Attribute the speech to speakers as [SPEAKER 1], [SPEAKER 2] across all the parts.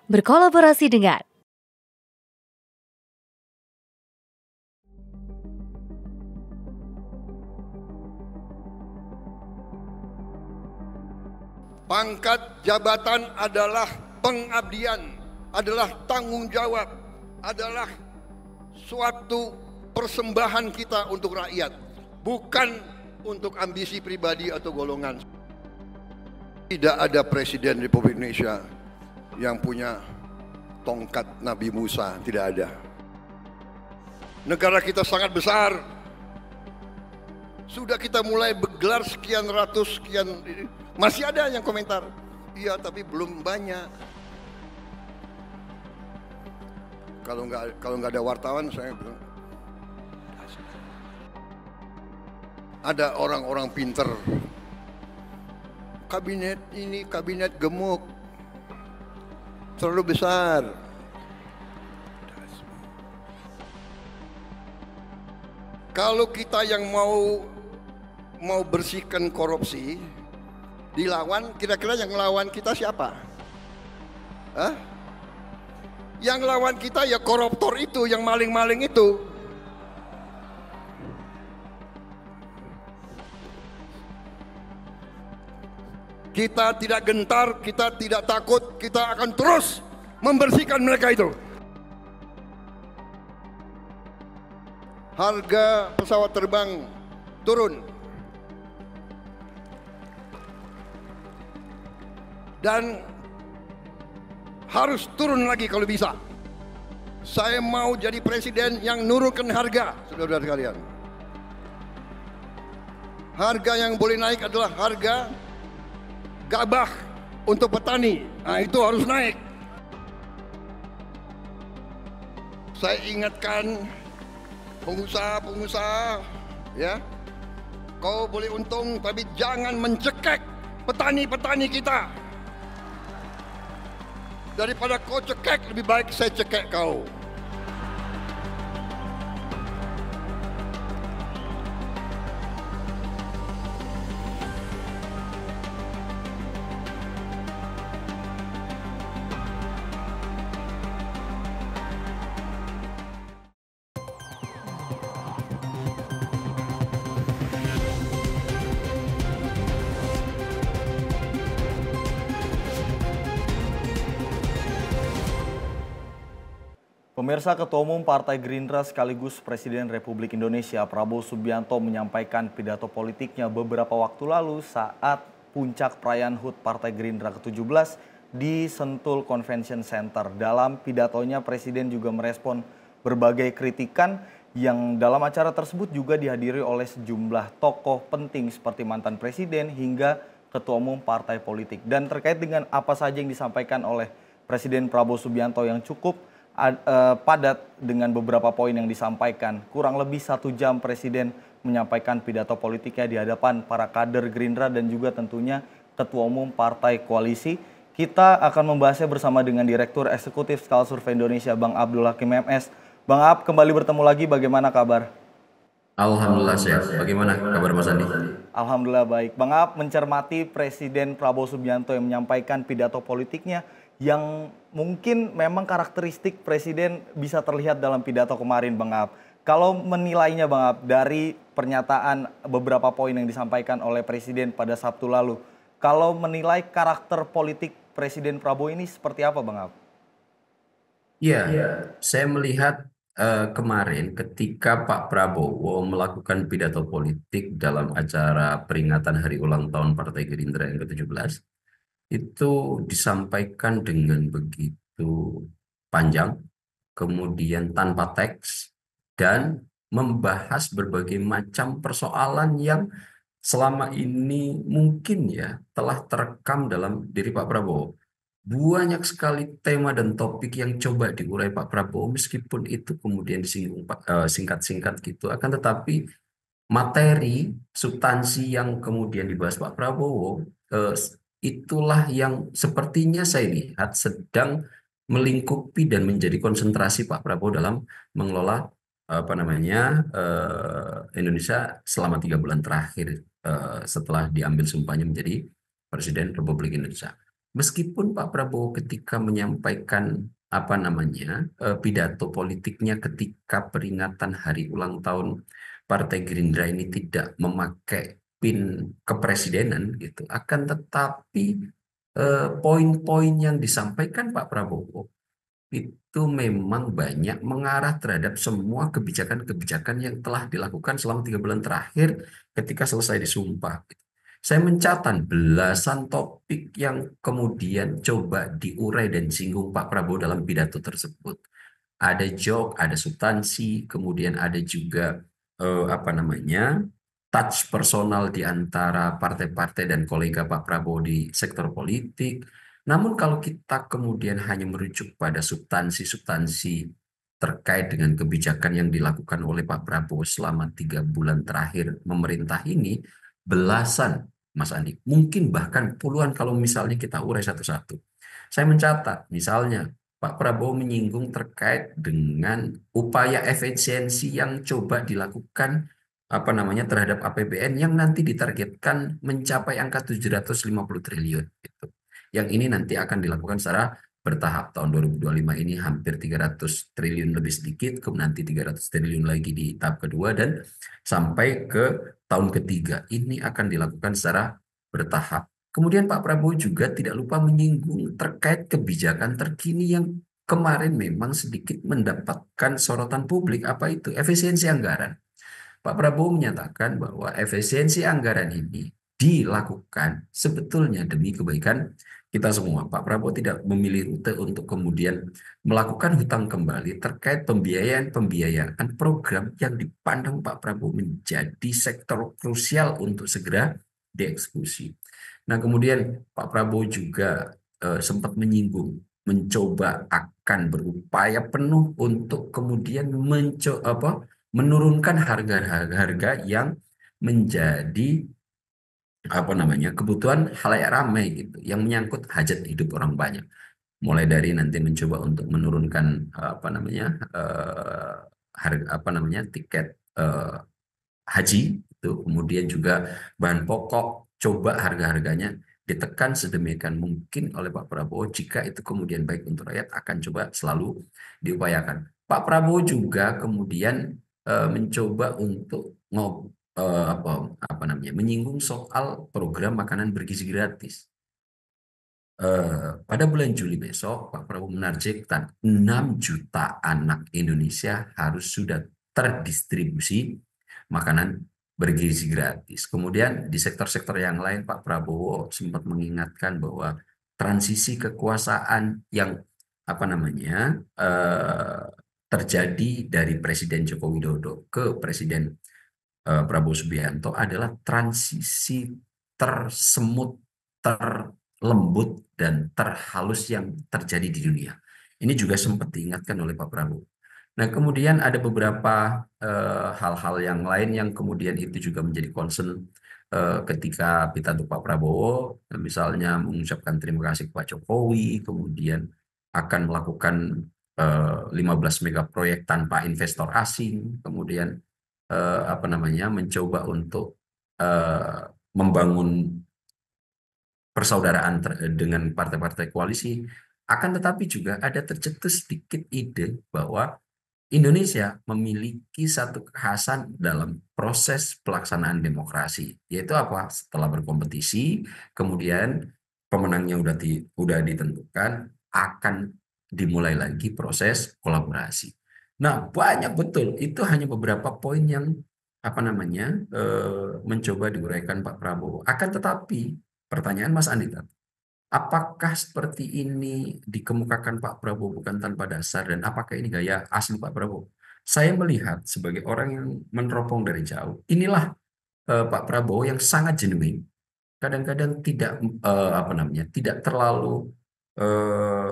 [SPEAKER 1] Berkolaborasi dengan
[SPEAKER 2] pangkat jabatan adalah pengabdian, adalah tanggung jawab, adalah suatu persembahan kita untuk rakyat, bukan untuk ambisi pribadi atau golongan. Tidak ada presiden Republik Indonesia yang punya tongkat Nabi Musa, tidak ada. Negara kita sangat besar. Sudah kita mulai bergelar sekian ratus, sekian, masih ada yang komentar, iya tapi belum banyak. Kalau nggak ada wartawan, saya bilang ada orang-orang pinter. Kabinet ini kabinet gemuk, terlalu besar. Kalau kita yang mau bersihkan korupsi, dilawan, kira-kira yang lawan kita siapa? Hah? Yang lawan kita ya koruptor itu, yang maling-maling itu. Kita tidak gentar, kita tidak takut, kita akan terus membersihkan mereka itu. Harga pesawat terbang turun. Dan harus turun lagi kalau bisa. Saya mau jadi presiden yang nurunkan harga, saudara-saudara sekalian. Harga yang boleh naik adalah harga gabah untuk petani. Nah, itu harus naik. Saya ingatkan pengusaha-pengusaha, ya, kau boleh untung tapi jangan mencekek petani-petani kita. Daripada kau cekek, lebih baik saya cekek kau.
[SPEAKER 3] Pemirsa, Ketua Umum Partai Gerindra sekaligus Presiden Republik Indonesia Prabowo Subianto menyampaikan pidato politiknya beberapa waktu lalu saat puncak perayaan HUT Partai Gerindra ke-17 di Sentul Convention Center. Dalam pidatonya, Presiden juga merespon berbagai kritikan yang dalam acara tersebut juga dihadiri oleh sejumlah tokoh penting seperti mantan Presiden hingga Ketua Umum Partai Politik. Dan terkait dengan apa saja yang disampaikan oleh Presiden Prabowo Subianto yang cukup padat dengan beberapa poin yang disampaikan. Kurang lebih 1 jam Presiden menyampaikan pidato politiknya di hadapan para kader Gerindra dan juga tentunya Ketua Umum Partai Koalisi. Kita akan membahasnya bersama dengan Direktur Eksekutif Skala Survei Indonesia, Bang Abdul Hakim MS. Bang Ab, kembali bertemu lagi, bagaimana kabar?
[SPEAKER 4] Alhamdulillah sehat. Bagaimana kabar Mas Andi?
[SPEAKER 3] Alhamdulillah baik. Bang Ab, mencermati Presiden Prabowo Subianto yang menyampaikan pidato politiknya yang mungkin memang karakteristik Presiden bisa terlihat dalam pidato kemarin, Bang Ab. Kalau menilainya, Bang Ab, dari pernyataan beberapa poin yang disampaikan oleh Presiden pada Sabtu lalu, kalau menilai karakter politik Presiden Prabowo ini seperti apa, Bang Ab?
[SPEAKER 4] Ya, saya melihat kemarin ketika Pak Prabowo melakukan pidato politik dalam acara peringatan hari ulang tahun Partai Gerindra yang ke-17, itu disampaikan dengan begitu panjang, kemudian tanpa teks, dan membahas berbagai macam persoalan yang selama ini mungkin ya telah terekam dalam diri Pak Prabowo. Banyak sekali tema dan topik yang coba diurai Pak Prabowo, meskipun itu kemudian disinggung singkat-singkat gitu, akan tetapi materi, substansi yang kemudian dibahas Pak Prabowo, itulah yang sepertinya saya lihat sedang melingkupi dan menjadi konsentrasi Pak Prabowo dalam mengelola Indonesia selama 3 bulan terakhir setelah diambil sumpahnya menjadi Presiden Republik Indonesia. Meskipun Pak Prabowo ketika menyampaikan pidato politiknya ketika peringatan hari ulang tahun Partai Gerindra ini tidak memakai pin kepresidenan gitu, akan tetapi poin-poin yang disampaikan Pak Prabowo itu memang banyak mengarah terhadap semua kebijakan-kebijakan yang telah dilakukan selama 3 bulan terakhir ketika selesai disumpah. Saya mencatat belasan topik yang kemudian coba diurai dan singgung Pak Prabowo dalam pidato tersebut. Ada joke, ada substansi, kemudian ada juga touch personal di antara partai-partai dan kolega Pak Prabowo di sektor politik. Namun kalau kita kemudian hanya merujuk pada substansi-substansi terkait dengan kebijakan yang dilakukan oleh Pak Prabowo selama 3 bulan terakhir memerintah ini, belasan, Mas Andi, mungkin bahkan puluhan kalau misalnya kita urai satu-satu. Saya mencatat, misalnya Pak Prabowo menyinggung terkait dengan upaya efisiensi yang coba dilakukan terhadap APBN yang nanti ditargetkan mencapai angka 750 triliun gitu. Yang ini nanti akan dilakukan secara bertahap. Tahun 2025 ini hampir 300 triliun lebih sedikit, kemudian nanti 300 triliun lagi di tahap kedua, dan sampai ke tahun ketiga ini akan dilakukan secara bertahap. Kemudian Pak Prabowo juga tidak lupa menyinggung terkait kebijakan terkini yang kemarin memang sedikit mendapatkan sorotan publik, apa itu? Efisiensi anggaran. Pak Prabowo menyatakan bahwa efisiensi anggaran ini dilakukan sebetulnya demi kebaikan kita semua. Pak Prabowo tidak memilih rute untuk kemudian melakukan hutang kembali terkait pembiayaan program yang dipandang Pak Prabowo menjadi sektor krusial untuk segera dieksekusi. Nah, kemudian Pak Prabowo juga sempat menyinggung, mencoba akan berupaya penuh untuk kemudian menurunkan harga-harga yang menjadi kebutuhan halayak ramai gitu, yang menyangkut hajat hidup orang banyak. Mulai dari nanti mencoba untuk menurunkan tiket haji itu, kemudian juga bahan pokok, coba harga-harganya ditekan sedemikian mungkin oleh Pak Prabowo. Jika itu kemudian baik untuk rakyat, akan coba selalu diupayakan. Pak Prabowo juga kemudian mencoba untuk menyinggung soal program makanan bergizi gratis. Pada bulan Juli besok, Pak Prabowo menargetkan 6 juta anak Indonesia harus sudah terdistribusi makanan bergizi gratis. Kemudian di sektor-sektor yang lain, Pak Prabowo sempat mengingatkan bahwa transisi kekuasaan yang terjadi dari Presiden Joko Widodo ke Presiden Prabowo Subianto adalah transisi tersemut, terlembut, dan terhalus yang terjadi di dunia. Ini juga sempat diingatkan oleh Pak Prabowo. Nah, kemudian ada beberapa hal-hal yang lain yang kemudian itu juga menjadi concern ketika pidato Pak Prabowo, misalnya mengucapkan terima kasih kepada Jokowi, kemudian akan melakukan 15 mega proyek tanpa investor asing, kemudian mencoba untuk membangun persaudaraan dengan partai-partai koalisi. Akan tetapi juga ada tercetus sedikit ide bahwa Indonesia memiliki satu kekhasan dalam proses pelaksanaan demokrasi, yaitu apa? Setelah berkompetisi, kemudian pemenangnya udah ditentukan, akan dimulai lagi proses kolaborasi. Nah, banyak betul. Itu hanya beberapa poin yang mencoba diuraikan Pak Prabowo. Akan tetapi, pertanyaan Mas Andi tadi, apakah seperti ini dikemukakan Pak Prabowo bukan tanpa dasar, dan apakah ini gaya asli Pak Prabowo? Saya melihat sebagai orang yang meneropong dari jauh, inilah Pak Prabowo yang sangat genuine. Kadang-kadang tidak terlalu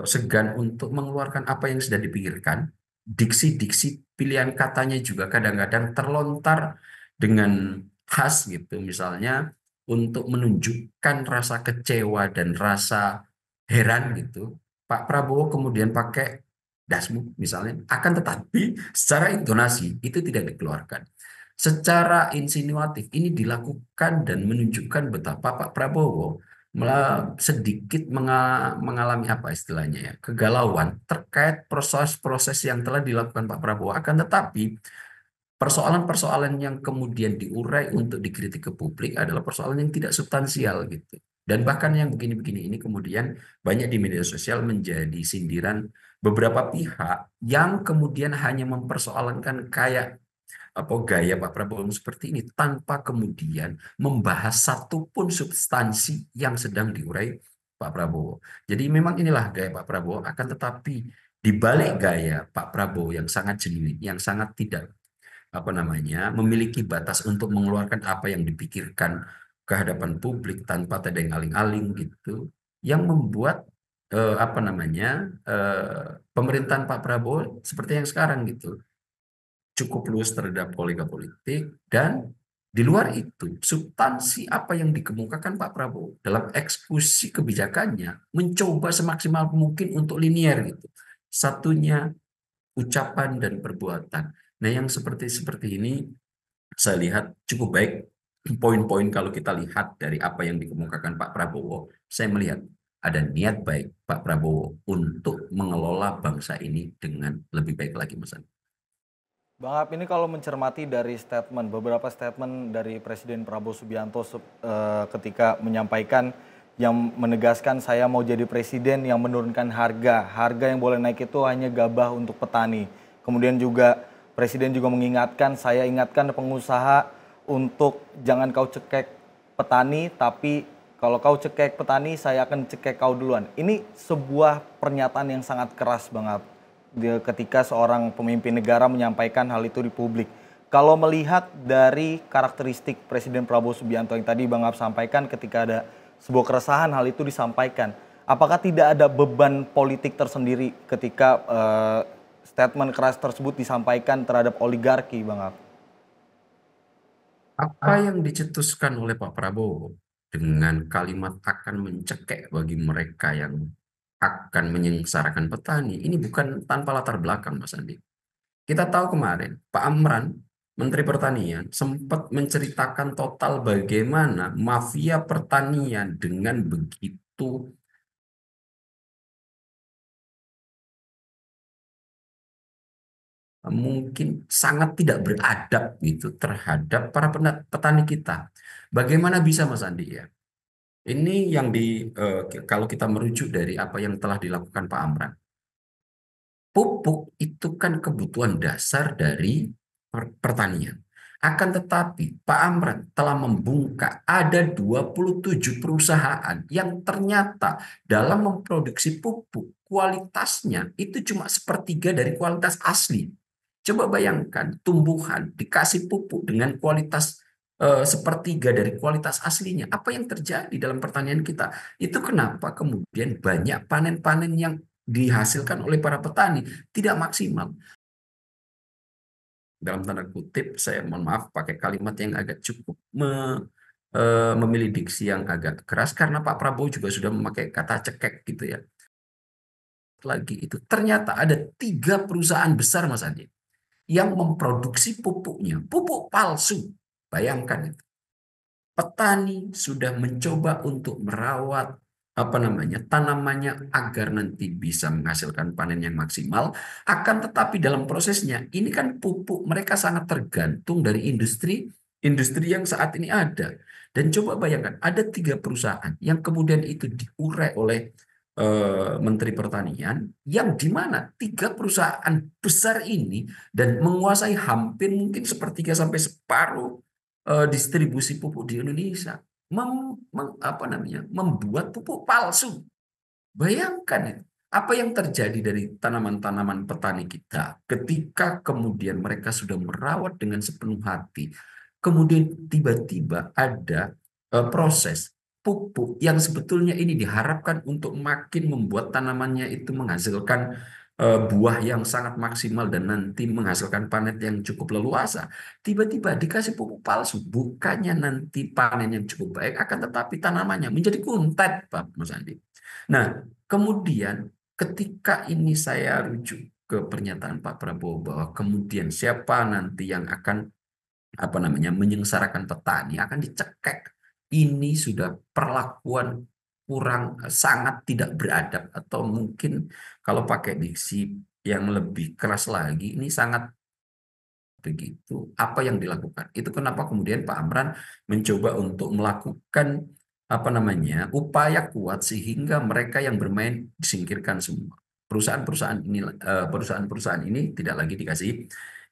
[SPEAKER 4] segan untuk mengeluarkan apa yang sudah dipikirkan. Diksi-diksi pilihan katanya juga kadang-kadang terlontar dengan khas gitu. Misalnya untuk menunjukkan rasa kecewa dan rasa heran gitu, Pak Prabowo kemudian pakai dasmu misalnya, akan tetapi secara intonasi itu tidak dikeluarkan. Secara insinuatif ini dilakukan dan menunjukkan betapa Pak Prabowo sedikit mengalami apa istilahnya ya, kegalauan terkait proses-proses yang telah dilakukan Pak Prabowo. Akan tetapi persoalan-persoalan yang kemudian diurai untuk dikritik ke publik adalah persoalan yang tidak substansial gitu. Dan bahkan yang begini-begini ini kemudian banyak di media sosial menjadi sindiran beberapa pihak yang kemudian hanya mempersoalkan kayak apa gaya Pak Prabowo seperti ini tanpa kemudian membahas satupun substansi yang sedang diurai Pak Prabowo. Jadi memang inilah gaya Pak Prabowo, akan tetapi di balik gaya Pak Prabowo yang sangat genuine, yang sangat tidak apa namanya memiliki batas untuk mengeluarkan apa yang dipikirkan ke hadapan publik tanpa tedeng aling-aling gitu, yang membuat apa namanya pemerintahan Pak Prabowo seperti yang sekarang gitu cukup luas terhadap kolega politik, dan di luar itu substansi apa yang dikemukakan Pak Prabowo dalam eksekusi kebijakannya mencoba semaksimal mungkin untuk linier gitu. Satunya ucapan dan perbuatan. Nah, yang seperti ini saya lihat cukup baik poin-poin kalau kita lihat dari apa yang dikemukakan Pak Prabowo. Saya melihat ada niat baik Pak Prabowo untuk mengelola bangsa ini dengan lebih baik lagi, Mas Andi.
[SPEAKER 3] Bang Ab, ini kalau mencermati dari beberapa statement dari Presiden Prabowo Subianto ketika menyampaikan yang menegaskan saya mau jadi presiden yang menurunkan harga yang boleh naik itu hanya gabah untuk petani. Kemudian juga Presiden juga mengingatkan, saya ingatkan pengusaha untuk jangan kau cekek petani, tapi kalau kau cekek petani saya akan cekek kau duluan. Ini sebuah pernyataan yang sangat keras Bang Ab, ketika seorang pemimpin negara menyampaikan hal itu di publik. Kalau melihat dari karakteristik Presiden Prabowo Subianto yang tadi Bang Ab sampaikan, ketika ada sebuah keresahan hal itu disampaikan, apakah tidak ada beban politik tersendiri ketika statement keras tersebut disampaikan terhadap oligarki, Bang Ab?
[SPEAKER 4] Apa yang dicetuskan oleh Pak Prabowo dengan kalimat akan mencekek bagi mereka yang akan menyengsarakan petani, ini bukan tanpa latar belakang, Mas Andi. Kita tahu kemarin Pak Amran, Menteri Pertanian, sempat menceritakan total bagaimana mafia pertanian dengan begitu mungkin sangat tidak beradab gitu terhadap para petani kita. Bagaimana bisa, Mas Andi ya? Ini yang kalau kita merujuk dari apa yang telah dilakukan Pak Amran. Pupuk itu kan kebutuhan dasar dari pertanian. Akan tetapi Pak Amran telah membungkak ada 27 perusahaan yang ternyata dalam memproduksi pupuk kualitasnya itu cuma sepertiga dari kualitas asli. Coba bayangkan tumbuhan dikasih pupuk dengan kualitas sepertiga dari kualitas aslinya. Apa yang terjadi dalam pertanian kita? Itu kenapa kemudian banyak panen-panen yang dihasilkan oleh para petani tidak maksimal. Dalam tanda kutip, saya mohon maaf pakai kalimat yang agak cukup memilih diksi yang agak keras karena Pak Prabowo juga sudah memakai kata cekek gitu ya. Lagi itu ternyata ada 3 perusahaan besar, Mas Andi, yang memproduksi pupuknya, pupuk palsu. Bayangkan itu. Petani sudah mencoba untuk merawat tanamannya agar nanti bisa menghasilkan panen yang maksimal. Akan tetapi dalam prosesnya ini kan pupuk mereka sangat tergantung dari industri yang saat ini ada. Dan coba bayangkan ada 3 perusahaan yang kemudian itu diurai oleh Menteri Pertanian, yang di mana 3 perusahaan besar ini dan menguasai hampir mungkin sepertiga sampai separuh distribusi pupuk di Indonesia, membuat pupuk palsu. Bayangkan apa yang terjadi dari tanaman-tanaman petani kita ketika kemudian mereka sudah merawat dengan sepenuh hati, kemudian tiba-tiba ada proses pupuk yang sebetulnya ini diharapkan untuk makin membuat tanamannya itu menghasilkan buah yang sangat maksimal dan nanti menghasilkan panen yang cukup leluasa. Tiba-tiba dikasih pupuk palsu, bukannya nanti panen yang cukup baik, akan tetapi tanamannya menjadi kuntet, Pak Mas Andi. Nah, kemudian ketika ini saya rujuk ke pernyataan Pak Prabowo bahwa kemudian siapa nanti yang akan menyengsarakan petani akan dicekek. Ini sudah perlakuan kurang sangat tidak beradab, atau mungkin kalau pakai diksi yang lebih keras lagi, ini sangat begitu. Apa yang dilakukan? Itu kenapa kemudian Pak Amran mencoba untuk melakukan apa namanya upaya kuat sehingga mereka yang bermain disingkirkan semua. Perusahaan-perusahaan ini tidak lagi dikasih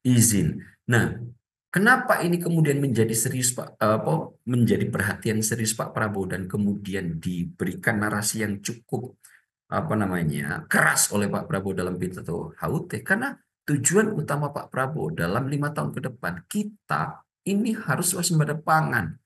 [SPEAKER 4] izin. Nah, kenapa ini kemudian menjadi serius Pak, menjadi perhatian serius Pak Prabowo dan kemudian diberikan narasi yang cukup apa namanya keras oleh Pak Prabowo dalam pidato HUT, karena tujuan utama Pak Prabowo dalam 5 tahun ke depan kita ini harus waspada pangan,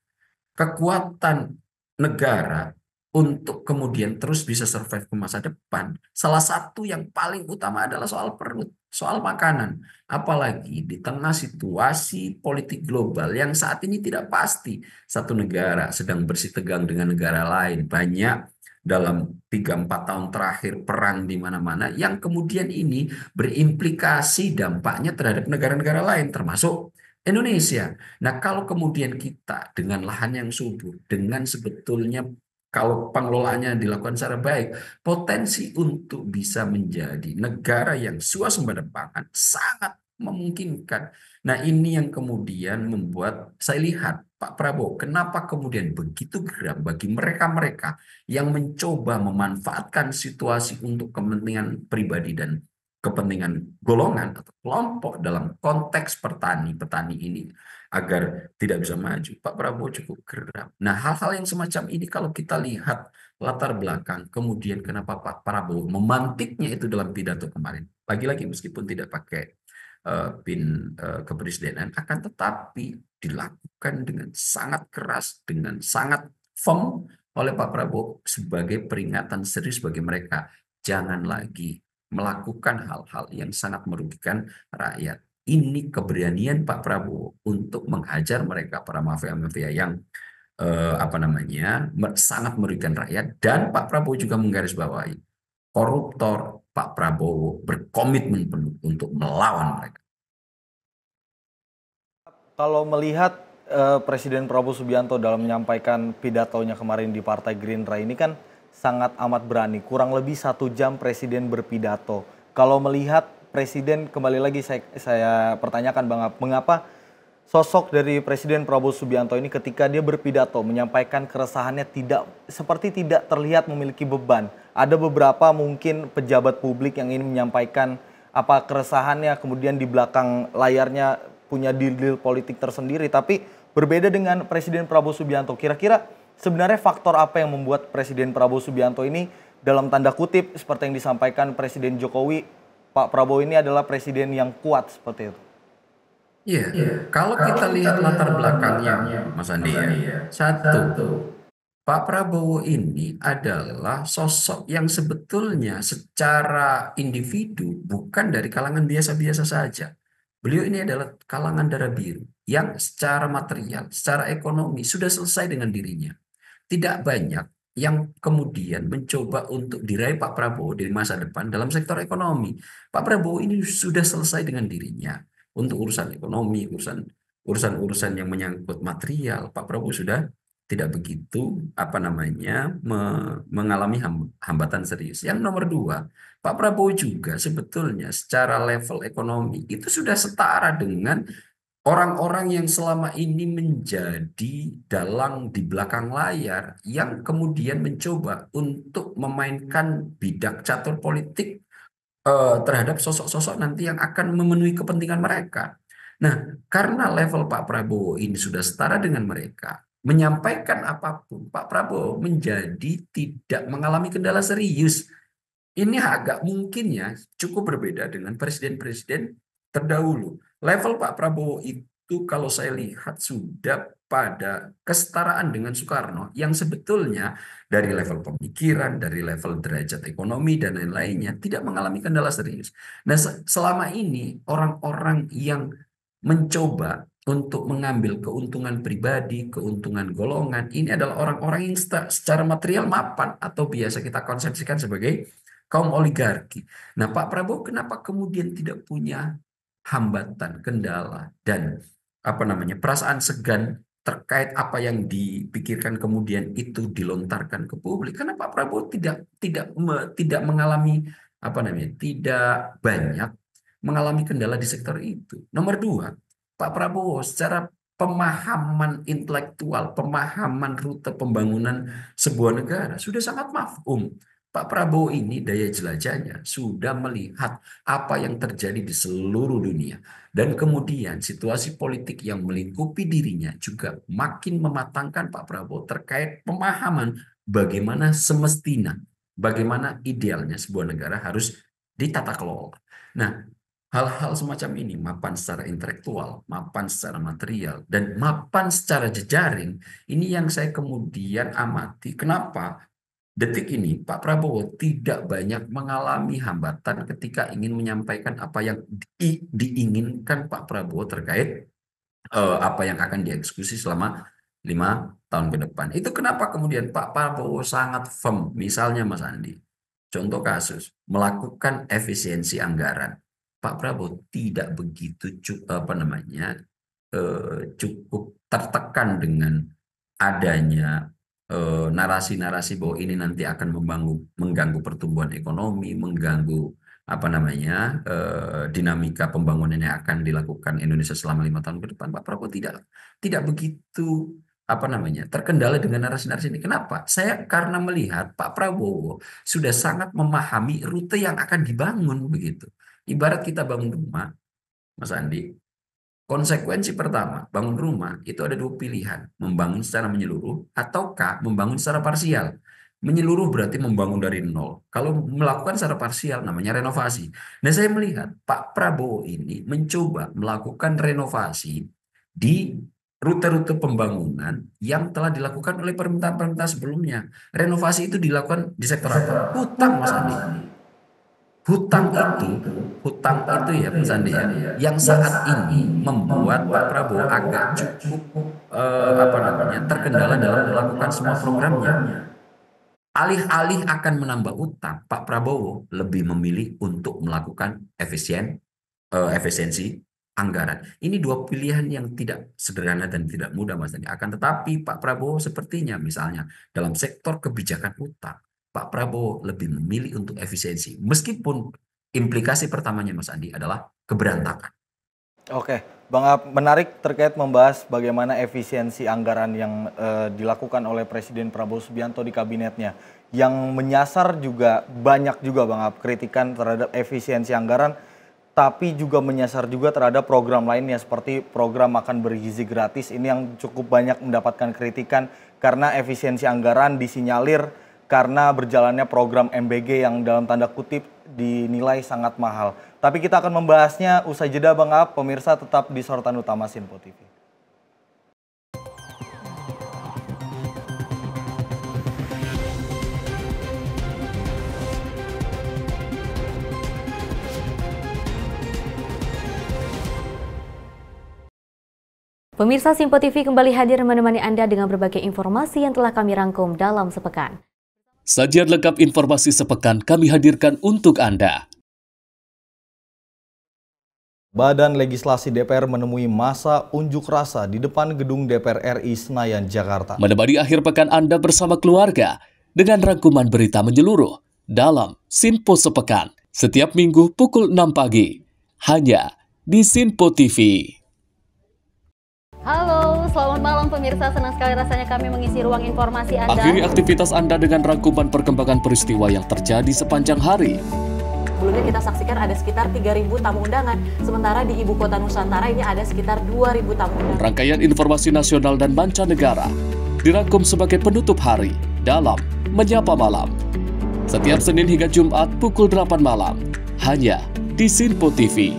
[SPEAKER 4] kekuatan negara untuk kemudian terus bisa survive ke masa depan. Salah satu yang paling utama adalah soal perut, soal makanan. Apalagi di tengah situasi politik global yang saat ini tidak pasti. Satu negara sedang bersitegang dengan negara lain. Banyak dalam 3-4 tahun terakhir perang di mana-mana yang kemudian ini berimplikasi dampaknya terhadap negara-negara lain termasuk Indonesia. Nah, kalau kemudian kita dengan lahan yang subur, dengan sebetulnya kalau pengelolaannya dilakukan secara baik, potensi untuk bisa menjadi negara yang swasembada pangan sangat memungkinkan. Nah, ini yang kemudian membuat saya lihat Pak Prabowo, kenapa kemudian begitu geram bagi mereka-mereka yang mencoba memanfaatkan situasi untuk kepentingan pribadi dan kepentingan golongan atau kelompok dalam konteks petani ini agar tidak bisa maju. Pak Prabowo cukup geram. Nah, hal-hal yang semacam ini kalau kita lihat latar belakang, kemudian kenapa Pak Prabowo memantiknya itu dalam pidato kemarin. Lagi-lagi meskipun tidak pakai pin kepresidenan, akan tetapi dilakukan dengan sangat keras, dengan sangat firm oleh Pak Prabowo sebagai peringatan serius bagi mereka. Jangan lagi melakukan hal-hal yang sangat merugikan rakyat. Ini keberanian Pak Prabowo untuk menghajar mereka para mafia-mafia yang apa namanya sangat merugikan rakyat, dan Pak Prabowo juga menggarisbawahi koruptor. Pak Prabowo berkomitmen penuh untuk melawan mereka.
[SPEAKER 3] Kalau melihat Presiden Prabowo Subianto dalam menyampaikan pidatonya kemarin di Partai Gerindra ini kan sangat amat berani. Kurang lebih 1 jam Presiden berpidato. Kalau melihat Presiden, kembali lagi saya pertanyakan Bang, mengapa sosok dari Presiden Prabowo Subianto ini ketika dia berpidato menyampaikan keresahannya seperti tidak terlihat memiliki beban. Ada beberapa mungkin pejabat publik yang ingin menyampaikan apa keresahannya, kemudian di belakang layarnya punya deal-deal politik tersendiri, tapi berbeda dengan Presiden Prabowo Subianto. Kira-kira sebenarnya faktor apa yang membuat Presiden Prabowo Subianto ini dalam tanda kutip seperti yang disampaikan Presiden Jokowi, Pak Prabowo ini adalah presiden yang kuat seperti itu?
[SPEAKER 4] Iya, kalau kita lihat latar belakangnya, Mas Andi ya, satu, Pak Prabowo ini adalah sosok yang sebetulnya secara individu bukan dari kalangan biasa-biasa saja. Beliau ini adalah kalangan darah biru yang secara material, secara ekonomi sudah selesai dengan dirinya. Tidak banyak yang kemudian mencoba untuk diraih Pak Prabowo di masa depan dalam sektor ekonomi. Pak Prabowo ini sudah selesai dengan dirinya untuk urusan ekonomi, urusan yang menyangkut material. Pak Prabowo sudah tidak begitu apa namanya mengalami hambatan serius. Yang nomor 2, Pak Prabowo juga sebetulnya secara level ekonomi itu sudah setara dengan orang-orang yang selama ini menjadi dalang di belakang layar yang kemudian mencoba untuk memainkan bidak catur politik terhadap sosok-sosok nanti yang akan memenuhi kepentingan mereka. Nah, karena level Pak Prabowo ini sudah setara dengan mereka, menyampaikan apapun, Pak Prabowo menjadi tidak mengalami kendala serius. Ini agak mungkin ya cukup berbeda dengan presiden-presiden terdahulu. Level Pak Prabowo itu kalau saya lihat sudah pada kesetaraan dengan Soekarno yang sebetulnya dari level pemikiran, dari level derajat ekonomi dan lain-lainnya tidak mengalami kendala serius. Nah, selama ini orang-orang yang mencoba untuk mengambil keuntungan pribadi, keuntungan golongan, ini adalah orang-orang yang secara material mapan atau biasa kita konsepsikan sebagai kaum oligarki. Nah, Pak Prabowo kenapa kemudian tidak punya hambatan, kendala, dan apa namanya perasaan segan terkait apa yang dipikirkan kemudian itu dilontarkan ke publik, karena Pak Prabowo tidak mengalami tidak banyak mengalami kendala di sektor itu. Nomor dua, Pak Prabowo secara pemahaman intelektual, pemahaman rute pembangunan sebuah negara sudah sangat mafhum. Pak Prabowo ini daya jelajahnya sudah melihat apa yang terjadi di seluruh dunia. Dan kemudian situasi politik yang melingkupi dirinya juga makin mematangkan Pak Prabowo terkait pemahaman bagaimana semestinya, bagaimana idealnya sebuah negara harus ditata kelola. Nah, hal-hal semacam ini, mapan secara intelektual, mapan secara material, dan mapan secara jejaring, ini yang saya kemudian amati. Kenapa? Detik ini Pak Prabowo tidak banyak mengalami hambatan ketika ingin menyampaikan apa yang diinginkan Pak Prabowo terkait apa yang akan dieksekusi selama 5 tahun ke depan. Itu kenapa kemudian Pak Prabowo sangat firm. Misalnya Mas Andi, contoh kasus melakukan efisiensi anggaran. Pak Prabowo tidak begitu cukup tertekan dengan adanya narasi-narasi bahwa ini nanti akan mengganggu pertumbuhan ekonomi, mengganggu dinamika pembangunan yang akan dilakukan Indonesia selama 5 tahun ke depan. Pak Prabowo tidak begitu terkendala dengan narasi-narasi ini. Kenapa? Saya karena melihat Pak Prabowo sudah sangat memahami rute yang akan dibangun begitu. Ibarat kita bangun rumah, Mas Andi. Konsekuensi pertama, bangun rumah itu ada 2 pilihan, membangun secara menyeluruh ataukah membangun secara parsial. Menyeluruh berarti membangun dari nol. Kalau melakukan secara parsial namanya renovasi. Nah, saya melihat Pak Prabowo ini mencoba melakukan renovasi di rute-rute pembangunan yang telah dilakukan oleh pemerintahan-pemerintahan sebelumnya. Renovasi itu dilakukan di sektor apa? Hutang, Mas Andi. Hutang itu ya Mas Andi ya, yang saat ini membuat Pak Prabowo agak cukup terkendala dalam melakukan semua programnya. Alih-alih akan menambah utang, Pak Prabowo lebih memilih untuk melakukan efisiensi anggaran. Ini 2 pilihan yang tidak sederhana dan tidak mudah, Mas Andi. Akan tetapi Pak Prabowo sepertinya misalnya dalam sektor kebijakan utang, Pak Prabowo lebih memilih untuk efisiensi. Meskipun implikasi pertamanya Mas Andi adalah keberantakan.
[SPEAKER 3] Oke, Bang Ab, menarik terkait membahas bagaimana efisiensi anggaran yang dilakukan oleh Presiden Prabowo Subianto di kabinetnya. Yang menyasar juga banyak juga Bang Ab, kritikan terhadap efisiensi anggaran, tapi juga menyasar juga terhadap program lainnya seperti program makan bergizi gratis. Ini yang cukup banyak mendapatkan kritikan karena efisiensi anggaran disinyalir karena berjalannya program MBG yang dalam tanda kutip dinilai sangat mahal. Tapi kita akan membahasnya usai jeda Bang Ab. Pemirsa tetap di sorotan utama Sinpo TV.
[SPEAKER 1] Pemirsa Sinpo TV kembali hadir menemani Anda dengan berbagai informasi yang telah kami rangkum dalam sepekan.
[SPEAKER 5] Sajian lengkap informasi sepekan kami hadirkan untuk Anda.
[SPEAKER 3] Badan Legislasi DPR menemui masa unjuk rasa di depan gedung DPR RI Senayan, Jakarta.
[SPEAKER 5] Menemani akhir pekan Anda bersama keluarga dengan rangkuman berita menyeluruh dalam Sinpo Sepekan. Setiap minggu pukul 6 pagi. Hanya di Sinpo TV.
[SPEAKER 1] Halo, selamat malam pemirsa. Senang sekali rasanya kami mengisi ruang informasi Anda.
[SPEAKER 5] Akhiri aktivitas Anda dengan rangkuman perkembangan peristiwa yang terjadi sepanjang hari.
[SPEAKER 1] Sebelumnya kita saksikan ada sekitar 3.000 tamu undangan. Sementara di Ibu Kota Nusantara ini ada sekitar 2.000 tamu undangan.
[SPEAKER 5] Rangkaian informasi nasional dan mancanegara dirangkum sebagai penutup hari dalam Menyapa Malam. Setiap Senin hingga Jumat pukul 8 malam. Hanya di Sinpo TV.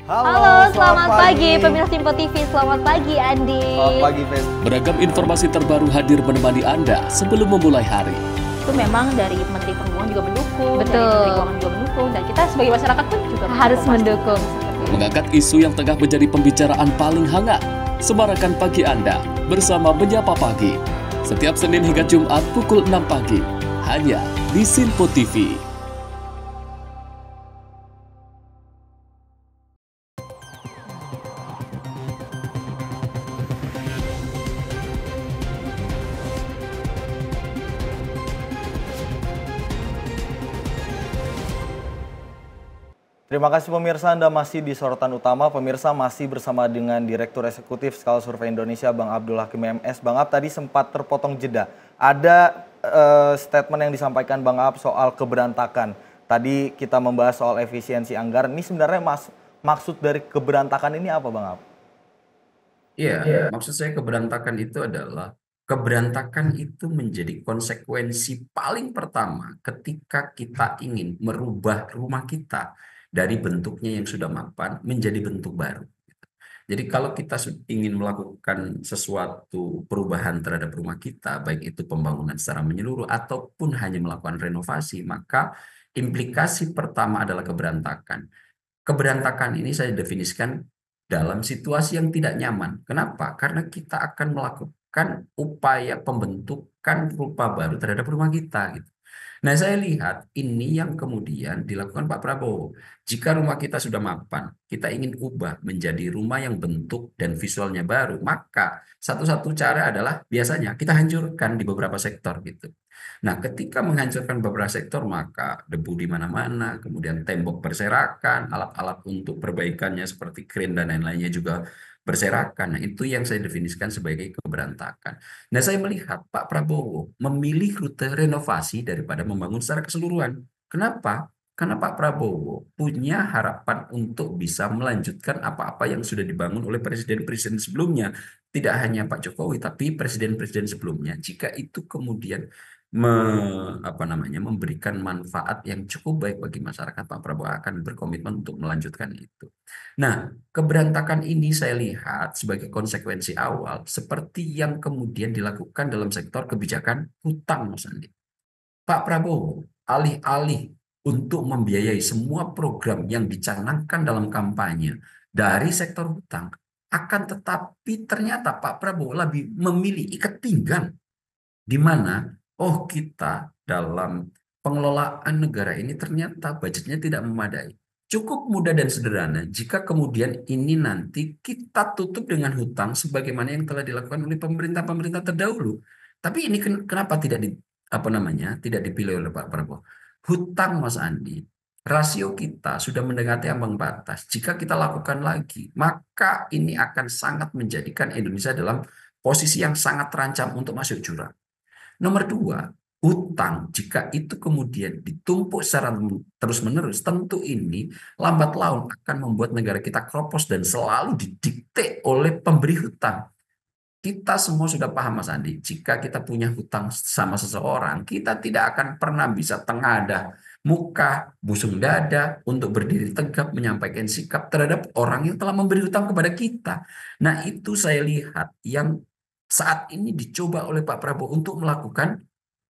[SPEAKER 1] Halo, selamat pagi pemirsa Sinpo TV. Selamat pagi Andi.
[SPEAKER 3] Selamat pagi, Fen.
[SPEAKER 5] Beragam informasi terbaru hadir menemani Anda sebelum memulai hari.
[SPEAKER 1] Itu memang dari Menteri Perhubungan juga mendukung,
[SPEAKER 6] Betul.
[SPEAKER 1] dari Menteri Keuangan juga mendukung, dan kita sebagai masyarakat pun juga
[SPEAKER 6] Harus mendukung.
[SPEAKER 5] Mengangkat isu yang tengah menjadi pembicaraan paling hangat. Semarakan pagi Anda bersama Menyapa Pagi. Setiap Senin hingga Jumat pukul 6 pagi. Hanya di Sinpo TV.
[SPEAKER 3] Terima kasih pemirsa, Anda masih di Sorotan Utama. Pemirsa masih bersama dengan Direktur Eksekutif Skala Survei Indonesia, Bang Abdul Hakim MS. Bang Ab, tadi sempat terpotong jeda. Ada statement yang disampaikan Bang Ab soal keberantakan. Tadi kita membahas soal efisiensi anggaran. Ini sebenarnya maksud dari keberantakan ini apa, Bang Ab?
[SPEAKER 4] Iya, maksud saya keberantakan itu adalah keberantakan itu menjadi konsekuensi paling pertama ketika kita ingin merubah rumah kita dari bentuknya yang sudah mapan menjadi bentuk baru. Jadi kalau kita ingin melakukan sesuatu perubahan terhadap rumah kita, baik itu pembangunan secara menyeluruh ataupun hanya melakukan renovasi, maka implikasi pertama adalah keberantakan. Keberantakan ini saya definisikan dalam situasi yang tidak nyaman. Kenapa? Karena kita akan melakukan upaya pembentukan rupa baru terhadap rumah kita, gitu. Nah, saya lihat ini yang kemudian dilakukan Pak Prabowo. Jika rumah kita sudah mapan, kita ingin ubah menjadi rumah yang bentuk dan visualnya baru, maka satu-satu cara adalah biasanya kita hancurkan di beberapa sektor gitu. Nah, ketika menghancurkan beberapa sektor, maka debu di mana-mana, kemudian tembok berserakan, alat-alat untuk perbaikannya seperti kren dan lain-lainnya juga berserakan. Nah, itu yang saya definisikan sebagai keberantakan. Nah, saya melihat Pak Prabowo memilih rute renovasi daripada membangun secara keseluruhan. Kenapa? Karena Pak Prabowo punya harapan untuk bisa melanjutkan apa-apa yang sudah dibangun oleh presiden-presiden sebelumnya. Tidak hanya Pak Jokowi, tapi presiden-presiden sebelumnya. Jika itu kemudian memberikan manfaat yang cukup baik bagi masyarakat, Pak Prabowo akan berkomitmen untuk melanjutkan itu. Nah, keberantakan ini saya lihat sebagai konsekuensi awal seperti yang kemudian dilakukan dalam sektor kebijakan hutang, Mas Andi. Pak Prabowo alih-alih untuk membiayai semua program yang dicanangkan dalam kampanye dari sektor hutang, akan tetapi ternyata Pak Prabowo lebih memilih ikat pinggang, di mana kita dalam pengelolaan negara ini ternyata budgetnya tidak memadai. Cukup mudah dan sederhana jika kemudian ini nanti kita tutup dengan hutang sebagaimana yang telah dilakukan oleh pemerintah-pemerintah terdahulu. Tapi ini kenapa tidak tidak dipilih oleh Pak Prabowo? Hutang, Mas Andi, rasio kita sudah mendekati ambang batas. Jika kita lakukan lagi, maka ini akan sangat menjadikan Indonesia dalam posisi yang sangat terancam untuk masuk jurang. Nomor dua, hutang jika itu kemudian ditumpuk secara terus-menerus, tentu ini lambat laun akan membuat negara kita kropos dan selalu didikte oleh pemberi hutang. Kita semua sudah paham, Mas Andi, jika kita punya hutang sama seseorang, kita tidak akan pernah bisa tengadah muka, busung dada untuk berdiri tegap menyampaikan sikap terhadap orang yang telah memberi hutang kepada kita. Nah, itu saya lihat yang saat ini dicoba oleh Pak Prabowo untuk melakukan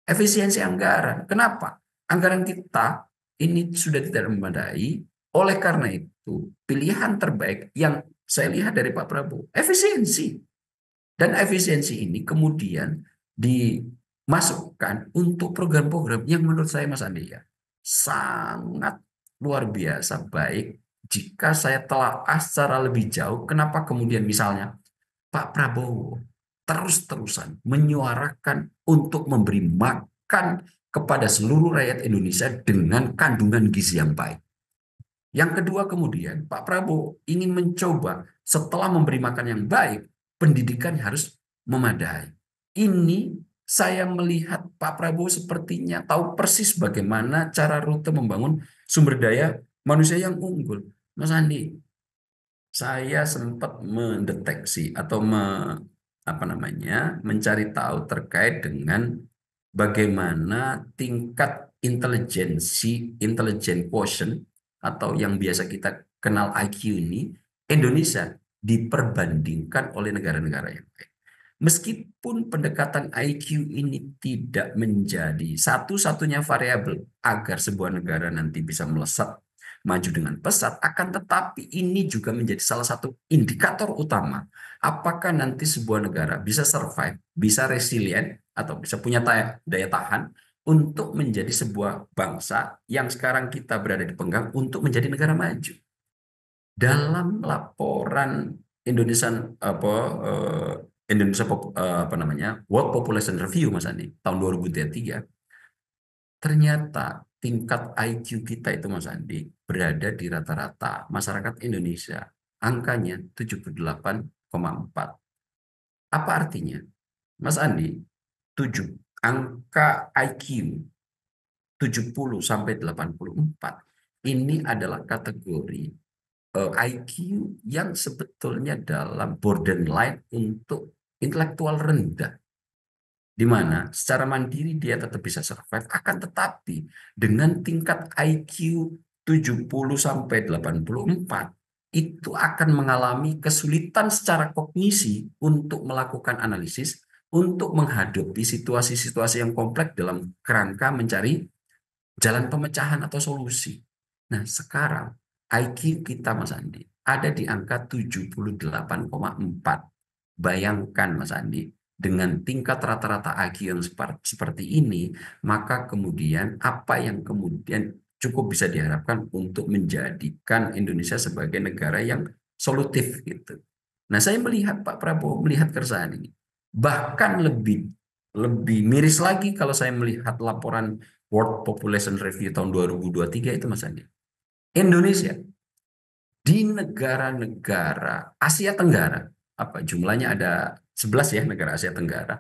[SPEAKER 4] efisiensi anggaran. Kenapa? Anggaran kita ini sudah tidak memadai. Oleh karena itu, pilihan terbaik yang saya lihat dari Pak Prabowo, efisiensi. Dan efisiensi ini kemudian dimasukkan untuk program-program yang menurut saya, Mas Andi, ya, sangat luar biasa baik. Jika saya telaah secara lebih jauh, kenapa kemudian misalnya Pak Prabowo terus-terusan menyuarakan untuk memberi makan kepada seluruh rakyat Indonesia dengan kandungan gizi yang baik. Yang kedua kemudian Pak Prabowo ingin mencoba setelah memberi makan yang baik, pendidikan harus memadai. Ini saya melihat Pak Prabowo sepertinya tahu persis bagaimana cara rute membangun sumber daya manusia yang unggul. Mas Andi, saya sempat mendeteksi atau mencari tahu terkait dengan bagaimana tingkat intelligent quotient atau yang biasa kita kenal IQ ini, Indonesia diperbandingkan oleh negara-negara yang lain. Meskipun pendekatan IQ ini tidak menjadi satu-satunya variabel agar sebuah negara nanti bisa melesat maju dengan pesat, akan tetapi ini juga menjadi salah satu indikator utama apakah nanti sebuah negara bisa survive, bisa resilient, atau bisa punya daya tahan untuk menjadi sebuah bangsa yang sekarang kita berada di penggang untuk menjadi negara maju. Dalam laporan World Population Review, Mas Andi, tahun 2003, ternyata tingkat IQ kita itu Mas Andi berada di rata-rata masyarakat Indonesia. Angkanya 78,4. Apa artinya? Mas Andi, 7 angka IQ 70 sampai 84 ini adalah kategori IQ yang sebetulnya dalam borderline untuk intelektual rendah, di mana secara mandiri dia tetap bisa survive, akan tetapi dengan tingkat IQ 70 sampai 84 itu akan mengalami kesulitan secara kognisi untuk melakukan analisis, untuk menghadapi situasi-situasi yang kompleks dalam kerangka mencari jalan pemecahan atau solusi. Nah, sekarang IQ kita Mas Andi ada di angka 78,4. Bayangkan Mas Andi, dengan tingkat rata-rata IQ yang seperti ini, maka kemudian apa yang kemudian cukup bisa diharapkan untuk menjadikan Indonesia sebagai negara yang solutif gitu. Nah, saya melihat Pak Prabowo melihat keresahan ini. Bahkan lebih miris lagi kalau saya melihat laporan World Population Review tahun 2023 itu Mas Andi. Indonesia di negara-negara Asia Tenggara, apa jumlahnya ada 11 ya negara Asia Tenggara,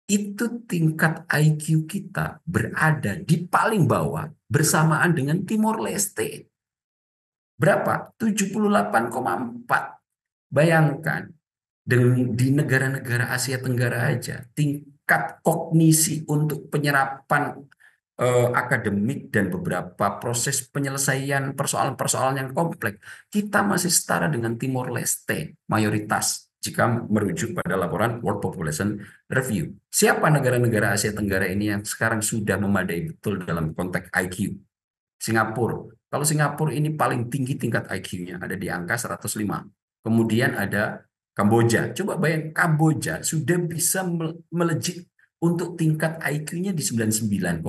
[SPEAKER 4] itu tingkat IQ kita berada di paling bawah bersamaan dengan Timor Leste. Berapa? 78,4. Bayangkan, di negara-negara Asia Tenggara aja, tingkat kognisi untuk penyerapan akademik dan beberapa proses penyelesaian persoalan-persoalan yang kompleks, kita masih setara dengan Timor Leste, mayoritas, jika merujuk pada laporan World Population Review. Siapa negara-negara Asia Tenggara ini yang sekarang sudah memadai betul dalam konteks IQ? Singapura. Kalau Singapura ini paling tinggi tingkat IQ-nya, ada di angka 105. Kemudian ada Kamboja. Coba bayang, Kamboja sudah bisa melejit untuk tingkat IQ-nya di 99,7.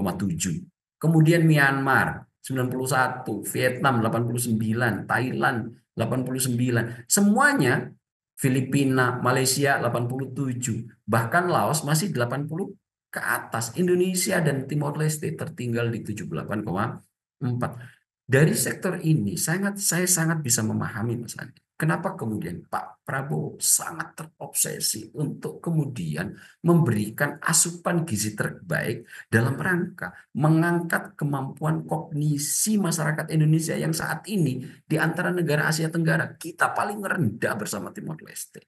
[SPEAKER 4] Kemudian Myanmar 91, Vietnam 89, Thailand 89. Semuanya, Filipina, Malaysia 87, bahkan Laos masih 80 ke atas. Indonesia dan Timor Leste tertinggal di 78,4. Dari sektor ini saya sangat bisa memahami Mas Andi. Kenapa kemudian Pak Prabowo sangat terobsesi untuk kemudian memberikan asupan gizi terbaik dalam rangka mengangkat kemampuan kognisi masyarakat Indonesia yang saat ini di antara negara Asia Tenggara kita paling rendah bersama Timor Leste.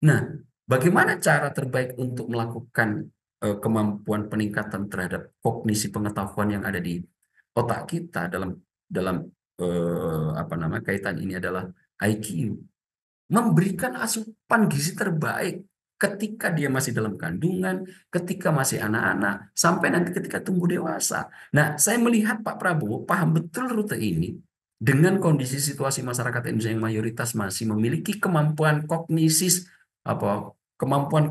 [SPEAKER 4] Nah, bagaimana cara terbaik untuk melakukan kemampuan peningkatan terhadap kognisi pengetahuan yang ada di otak kita dalam kaitan ini adalah IQ, memberikan asupan gizi terbaik ketika dia masih dalam kandungan, ketika masih anak-anak, sampai nanti ketika tumbuh dewasa. Nah, saya melihat Pak Prabowo paham betul rute ini dengan kondisi situasi masyarakat Indonesia yang mayoritas masih memiliki kemampuan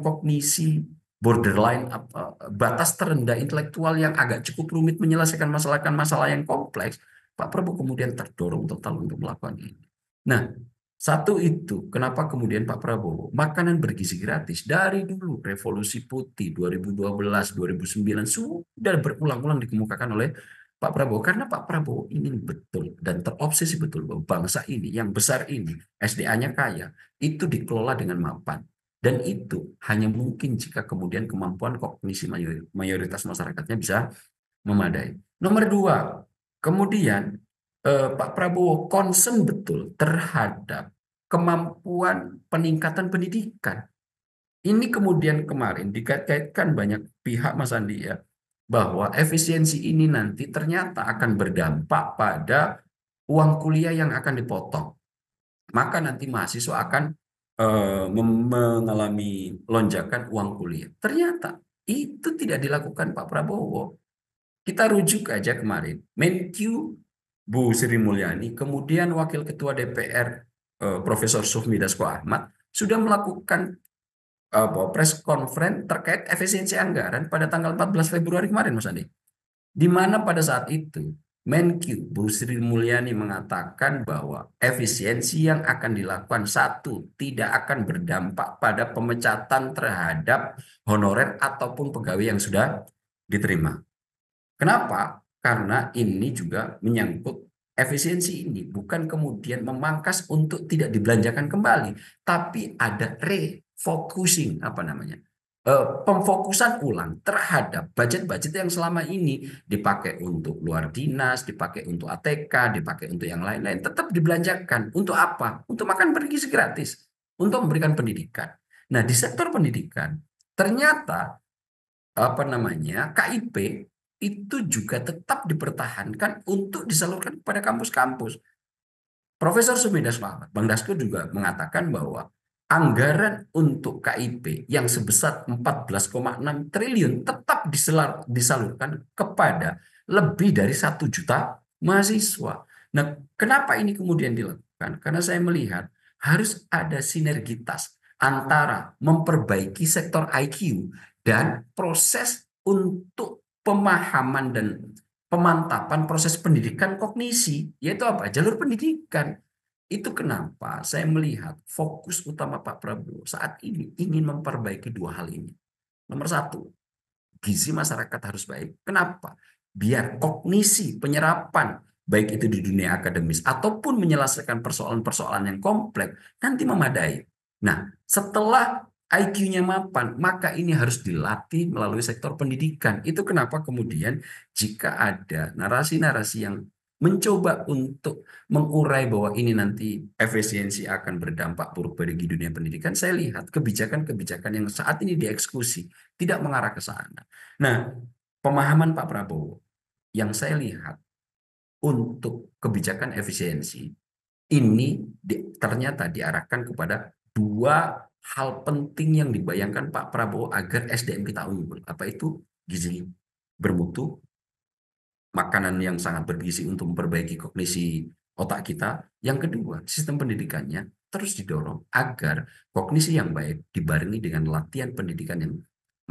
[SPEAKER 4] kognisi borderline, batas terendah intelektual yang agak cukup rumit menyelesaikan masalah yang kompleks. Pak Prabowo kemudian terdorong total untuk melakukan ini. Nah, satu itu kenapa kemudian Pak Prabowo makanan bergizi gratis dari dulu Revolusi Putih 2012, 2009 sudah berulang-ulang dikemukakan oleh Pak Prabowo, karena Pak Prabowo ingin betul dan terobsesi betul bahwa bangsa ini yang besar ini SDA-nya kaya itu dikelola dengan mapan, dan itu hanya mungkin jika kemudian kemampuan kognisi mayoritas masyarakatnya bisa memadai. Nomor dua, kemudian Pak Prabowo concern betul terhadap kemampuan peningkatan pendidikan. Ini kemudian kemarin dikait-kaitkan banyak pihak Mas Andi ya, bahwa efisiensi ini nanti ternyata akan berdampak pada uang kuliah yang akan dipotong. Maka nanti mahasiswa akan mengalami lonjakan uang kuliah. Ternyata itu tidak dilakukan Pak Prabowo. Kita rujuk aja kemarin, Menkyu Bu Sri Mulyani, kemudian Wakil Ketua DPR Profesor Sufmi Dasko Ahmad sudah melakukan press conference terkait efisiensi anggaran pada tanggal 14 Februari kemarin, Mas Andi. Di mana pada saat itu Menkyu Bu Sri Mulyani mengatakan bahwa efisiensi yang akan dilakukan satu, tidak akan berdampak pada pemecatan terhadap honorer ataupun pegawai yang sudah diterima. Kenapa? karena ini juga menyangkut efisiensi ini, bukan kemudian memangkas untuk tidak dibelanjakan kembali, tapi ada refocusing, apa namanya, pemfokusan ulang terhadap budget-budget yang selama ini dipakai untuk luar dinas, dipakai untuk ATK, dipakai untuk yang lain-lain, tetap dibelanjakan. Untuk apa? Untuk makan bergizi gratis, untuk memberikan pendidikan. Nah, di sektor pendidikan, ternyata apa namanya, KIP itu juga tetap dipertahankan untuk disalurkan kepada kampus-kampus. Profesor Sumidas Muhammad, Bang Dasko juga mengatakan bahwa anggaran untuk KIP yang sebesar 14,6 triliun tetap disalurkan kepada lebih dari 1 juta mahasiswa. Nah, kenapa ini kemudian dilakukan? Karena saya melihat harus ada sinergitas antara memperbaiki sektor IQ dan proses untuk pemahaman dan pemantapan proses pendidikan kognisi, yaitu apa? Jalur pendidikan. Itu kenapa saya melihat fokus utama Pak Prabowo saat ini ingin memperbaiki 2 hal ini. Nomor 1, gizi masyarakat harus baik. Kenapa? Biar kognisi penyerapan, baik itu di dunia akademis ataupun menyelesaikan persoalan-persoalan yang kompleks, nanti memadai. Nah, setelah IQ-nya mapan, maka ini harus dilatih melalui sektor pendidikan. Itu kenapa kemudian jika ada narasi-narasi yang mencoba untuk mengurai bahwa ini nanti efisiensi akan berdampak buruk bagi dunia pendidikan, saya lihat kebijakan-kebijakan yang saat ini dieksekusi tidak mengarah ke sana. Nah, pemahaman Pak Prabowo yang saya lihat untuk kebijakan efisiensi ini ternyata diarahkan kepada 2 hal penting yang dibayangkan Pak Prabowo agar SDM kita unggul. Apa itu? Gizi bermutu, makanan yang sangat bergizi untuk memperbaiki kognisi otak kita. Yang kedua, sistem pendidikannya terus didorong agar kognisi yang baik dibarengi dengan latihan pendidikan yang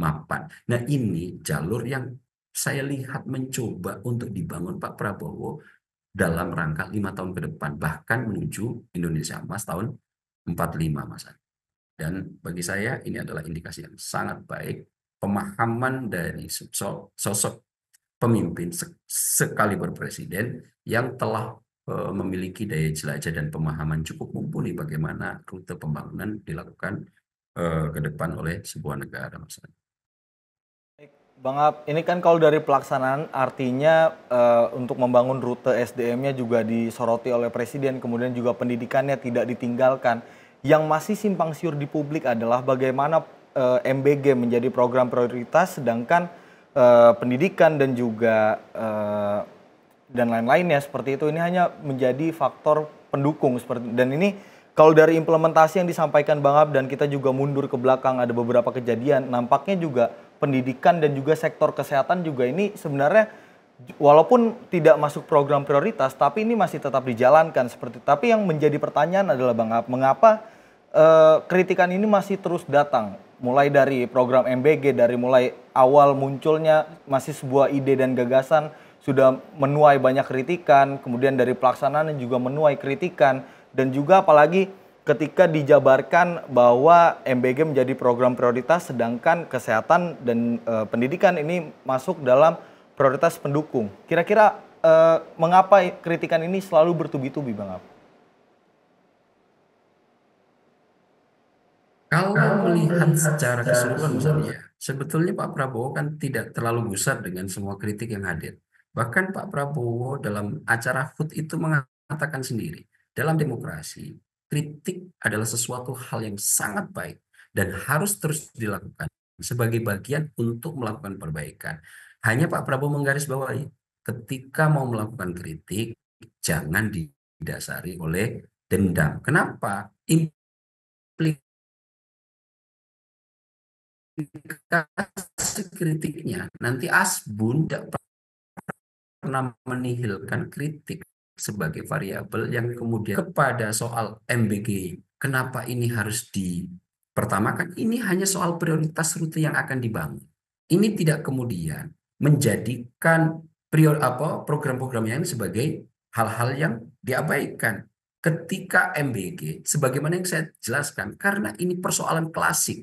[SPEAKER 4] mapan. Nah, ini jalur yang saya lihat mencoba untuk dibangun Pak Prabowo dalam rangka 5 tahun ke depan, bahkan menuju Indonesia Emas tahun 45, Mas. Dan bagi saya ini adalah indikasi yang sangat baik, pemahaman dari sosok pemimpin sekaliber presiden yang telah memiliki daya jelajah dan pemahaman cukup mumpuni bagaimana rute pembangunan dilakukan ke depan oleh sebuah negara, Mas.
[SPEAKER 3] Bang Ab, ini kan kalau dari pelaksanaan artinya untuk membangun rute SDM-nya juga disoroti oleh Presiden, kemudian juga pendidikannya tidak ditinggalkan. Yang masih simpang siur di publik adalah bagaimana MBG menjadi program prioritas, sedangkan pendidikan dan juga dan lain-lainnya seperti itu ini hanya menjadi faktor pendukung seperti. Dan ini kalau dari implementasi yang disampaikan Bang Ab dan kita juga mundur ke belakang ada beberapa kejadian, nampaknya juga pendidikan dan juga sektor kesehatan juga ini sebenarnya walaupun tidak masuk program prioritas tapi ini masih tetap dijalankan seperti itu. Tapi yang menjadi pertanyaan adalah Bang Ab, mengapa kritikan ini masih terus datang? Mulai dari program MBG, dari mulai awal munculnya masih sebuah ide dan gagasan sudah menuai banyak kritikan, kemudian dari pelaksanaan juga menuai kritikan, dan juga apalagi ketika dijabarkan bahwa MBG menjadi program prioritas sedangkan kesehatan dan pendidikan ini masuk dalam prioritas pendukung. Kira-kira mengapa kritikan ini selalu bertubi-tubi, Bang Ab?
[SPEAKER 4] Kalau melihat secara keseluruhan misalnya, sebetulnya Pak Prabowo kan tidak terlalu gusar dengan semua kritik yang hadir. Bahkan Pak Prabowo dalam acara HUT itu mengatakan sendiri, dalam demokrasi, kritik adalah sesuatu hal yang sangat baik dan harus terus dilakukan sebagai bagian untuk melakukan perbaikan. Hanya Pak Prabowo menggarisbawahi, ketika mau melakukan kritik, jangan didasari oleh dendam. Kenapa? Implikasi kritiknya nanti Asbun tidak pernah menihilkan kritik sebagai variabel yang kemudian kepada soal MBG. Kenapa ini harus dipertamakan? Ini hanya soal prioritas rute yang akan dibangun. Ini tidak kemudian menjadikan program-program yang sebagai hal-hal yang diabaikan. Ketika MBG, sebagaimana yang saya jelaskan, karena ini persoalan klasik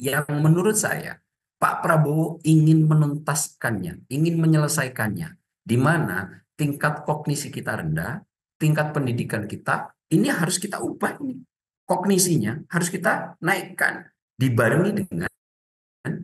[SPEAKER 4] yang menurut saya Pak Prabowo ingin menuntaskannya, ingin menyelesaikannya, di mana tingkat kognisi kita rendah, tingkat pendidikan kita, ini harus kita ubah ini. Kognisinya harus kita naikkan, dibarengi dengan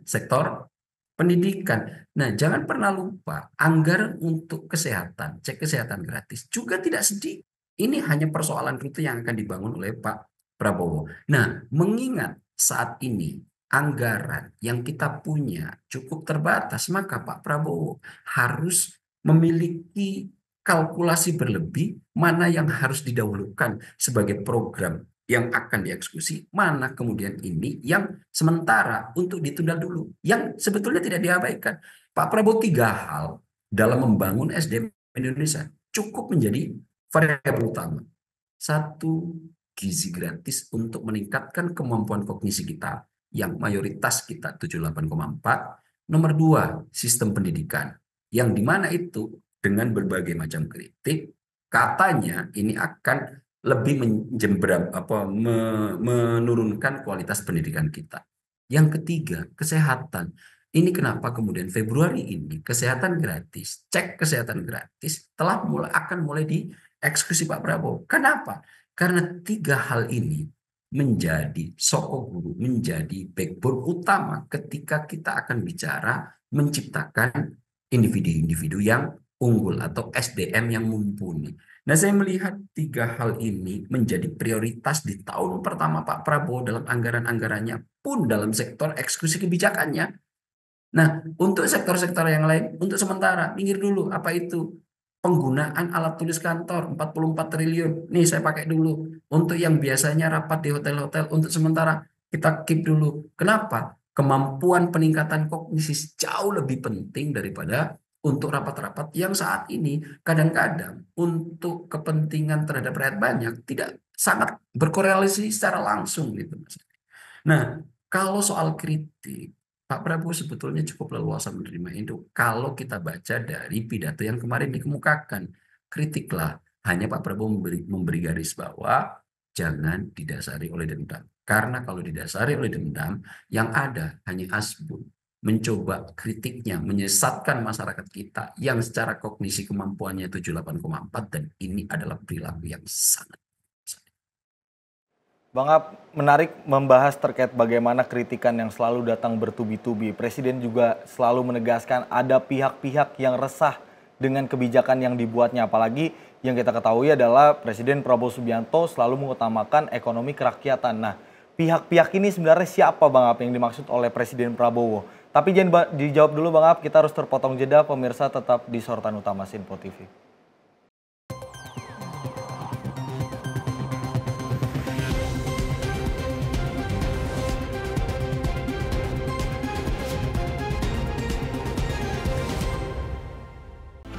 [SPEAKER 4] sektor pendidikan. Nah, jangan pernah lupa, anggaran untuk kesehatan, cek kesehatan gratis juga tidak sedikit. Ini hanya persoalan rute yang akan dibangun oleh Pak Prabowo. Nah, mengingat saat ini anggaran yang kita punya cukup terbatas, maka Pak Prabowo harus memiliki kalkulasi berlebih mana yang harus didahulukan sebagai program yang akan dieksekusi, mana kemudian ini yang sementara untuk ditunda dulu, yang sebetulnya tidak diabaikan. Pak Prabowo 3 hal dalam membangun SDM Indonesia cukup menjadi variabel utama. 1, gizi gratis untuk meningkatkan kemampuan kognisi kita, yang mayoritas kita 78,4. Nomor 2, sistem pendidikan, yang dimana itu dengan berbagai macam kritik, katanya ini akan lebih menurunkan kualitas pendidikan kita. Yang ketiga, kesehatan. Ini kenapa kemudian Februari ini kesehatan gratis, cek kesehatan gratis akan mulai dieksekusi Pak Prabowo. Kenapa? Karena 3 hal ini menjadi sokoguru, menjadi backbone utama ketika kita akan bicara menciptakan individu-individu yang unggul atau SDM yang mumpuni. Nah, saya melihat 3 hal ini menjadi prioritas di tahun pertama Pak Prabowo dalam anggaran-anggarannya pun dalam sektor eksekusi kebijakannya. Nah, untuk sektor-sektor yang lain, untuk sementara, minggir dulu. Apa itu? Penggunaan alat tulis kantor, 44 triliun. Nih, saya pakai dulu. Untuk yang biasanya rapat di hotel-hotel, untuk sementara kita keep dulu. Kenapa? Kemampuan peningkatan kognisi jauh lebih penting daripada untuk rapat-rapat yang saat ini kadang-kadang untuk kepentingan terhadap rakyat banyak tidak sangat berkorelasi secara langsung gitu. Nah, kalau soal kritik, Pak Prabowo sebetulnya cukup leluasa menerima itu. Kalau kita baca dari pidato yang kemarin dikemukakan, kritiklah, hanya Pak Prabowo memberi garis bawah, jangan didasari oleh dendam. Karena kalau didasari oleh dendam, yang ada hanya asbun. Mencoba kritiknya, menyesatkan masyarakat kita yang secara kognisi kemampuannya 78,4, dan ini adalah perilaku yang sangat.
[SPEAKER 3] Bang Ab, menarik membahas terkait bagaimana kritikan yang selalu datang bertubi-tubi. Presiden juga selalu menegaskan ada pihak-pihak yang resah dengan kebijakan yang dibuatnya. Apalagi yang kita ketahui adalah Presiden Prabowo Subianto selalu mengutamakan ekonomi kerakyatan. Nah, pihak-pihak ini sebenarnya siapa Bang Ab yang dimaksud oleh Presiden Prabowo? Tapi jangan dijawab dulu Bang Ab, kita harus terpotong jeda. Pemirsa tetap di Sorotan Utama Sinpo TV.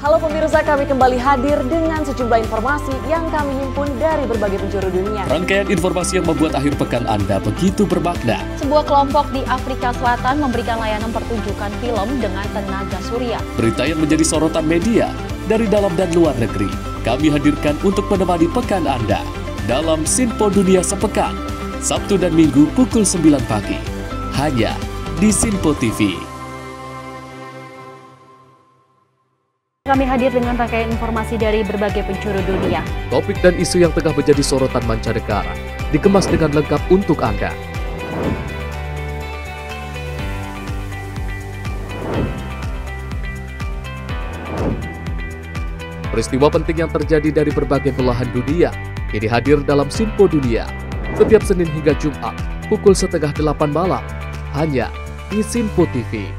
[SPEAKER 1] Halo pemirsa, kami kembali hadir dengan sejumlah informasi yang kami himpun dari berbagai penjuru dunia.
[SPEAKER 5] Rangkaian informasi yang membuat akhir pekan Anda begitu bermakna.
[SPEAKER 6] Sebuah kelompok di Afrika Selatan memberikan layanan pertunjukan film dengan tenaga surya.
[SPEAKER 5] Berita yang menjadi sorotan media dari dalam dan luar negeri. Kami hadirkan untuk menemani pekan Anda dalam Sinpo Dunia Sepekan, Sabtu dan Minggu pukul 9 pagi. Hanya di Sinpo TV.
[SPEAKER 6] Kami hadir dengan rangkaian informasi dari berbagai penjuru dunia.
[SPEAKER 5] Topik dan isu yang tengah menjadi sorotan mancanegara dikemas dengan lengkap untuk Anda. Peristiwa penting yang terjadi dari berbagai belahan dunia kini hadir dalam Sinpo Dunia setiap Senin hingga Jumat pukul 7:30 malam hanya di Sinpo TV.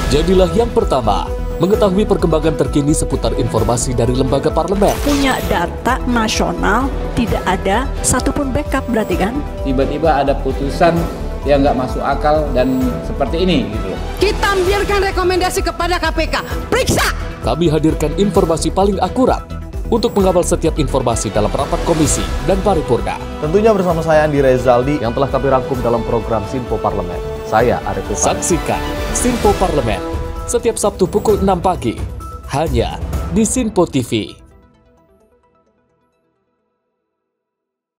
[SPEAKER 5] Jadilah yang pertama mengetahui perkembangan terkini seputar informasi dari lembaga parlemen.
[SPEAKER 7] Punya data nasional, tidak ada satupun backup berarti kan?
[SPEAKER 8] Tiba-tiba ada putusan yang nggak masuk akal dan seperti ini gitu loh.
[SPEAKER 7] Kita biarkan rekomendasi kepada KPK, periksa!
[SPEAKER 5] Kami hadirkan informasi paling akurat untuk mengawal setiap informasi dalam rapat komisi dan paripurna.
[SPEAKER 3] Tentunya bersama saya Andi Rezaldi yang telah kami rangkum dalam program Sinpo Parlemen. Saya Arif Rifani.
[SPEAKER 5] Saksikan Sinpo Parlemen setiap Sabtu pukul 6 pagi hanya di Sinpo TV.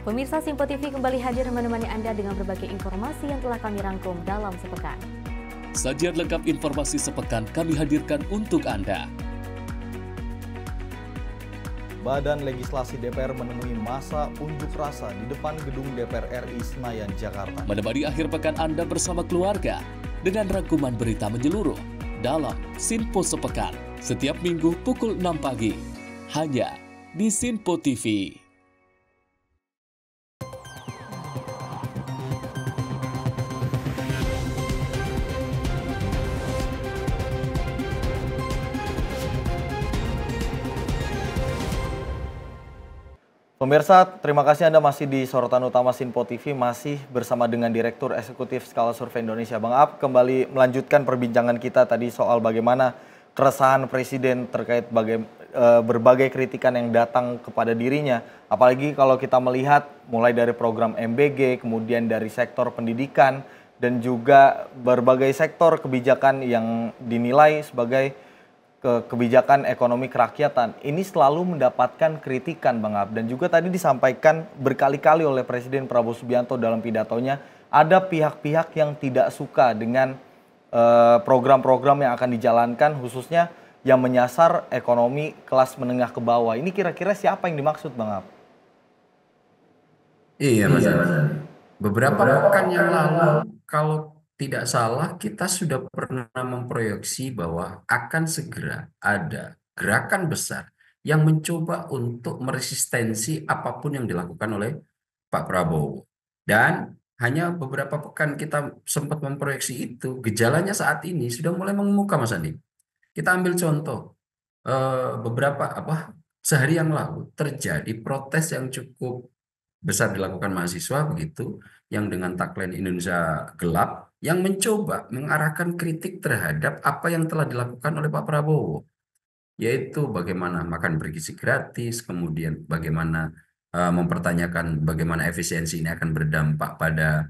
[SPEAKER 1] Pemirsa Simpo TV kembali hadir menemani Anda dengan berbagai informasi yang telah kami rangkum dalam sepekan.
[SPEAKER 5] Sajian lengkap informasi sepekan kami hadirkan untuk Anda.
[SPEAKER 3] Badan Legislasi DPR menemui masa unjuk rasa di depan gedung DPR RI Senayan, Jakarta.
[SPEAKER 5] Menemani akhir pekan Anda bersama keluarga dengan rangkuman berita menyeluruh dalam Simpo Sepekan setiap minggu pukul 6 pagi hanya di Simpo TV.
[SPEAKER 3] Pemirsa, terima kasih Anda masih di Sorotan Utama Simpo TV, masih bersama dengan Direktur Eksekutif Skala Survei Indonesia. Bang Ab, kembali melanjutkan perbincangan kita tadi soal bagaimana keresahan Presiden terkait berbagai kritikan yang datang kepada dirinya. Apalagi kalau kita melihat mulai dari program MBG, kemudian dari sektor pendidikan, dan juga berbagai sektor kebijakan yang dinilai sebagai kebijakan ekonomi kerakyatan. Ini selalu mendapatkan kritikan, Bang Ab. Dan juga tadi disampaikan berkali-kali oleh Presiden Prabowo Subianto dalam pidatonya, ada pihak-pihak yang tidak suka dengan program-program yang akan dijalankan, khususnya yang menyasar ekonomi kelas menengah ke bawah. Ini kira-kira siapa yang dimaksud, Bang Ab?
[SPEAKER 4] Iya, Mas. Beberapa pekan yang lalu, kalau tidak salah, kita sudah pernah memproyeksi bahwa akan segera ada gerakan besar yang mencoba untuk meresistensi apapun yang dilakukan oleh Pak Prabowo. Dan hanya beberapa pekan kita sempat memproyeksi itu, gejalanya saat ini sudah mulai mengemuka, Mas Andi. Kita ambil contoh, sehari yang lalu terjadi protes yang cukup besar dilakukan mahasiswa begitu, yang dengan tagline Indonesia Gelap, yang mencoba mengarahkan kritik terhadap apa yang telah dilakukan oleh Pak Prabowo, yaitu bagaimana makan bergizi gratis, kemudian bagaimana mempertanyakan bagaimana efisiensi ini akan berdampak pada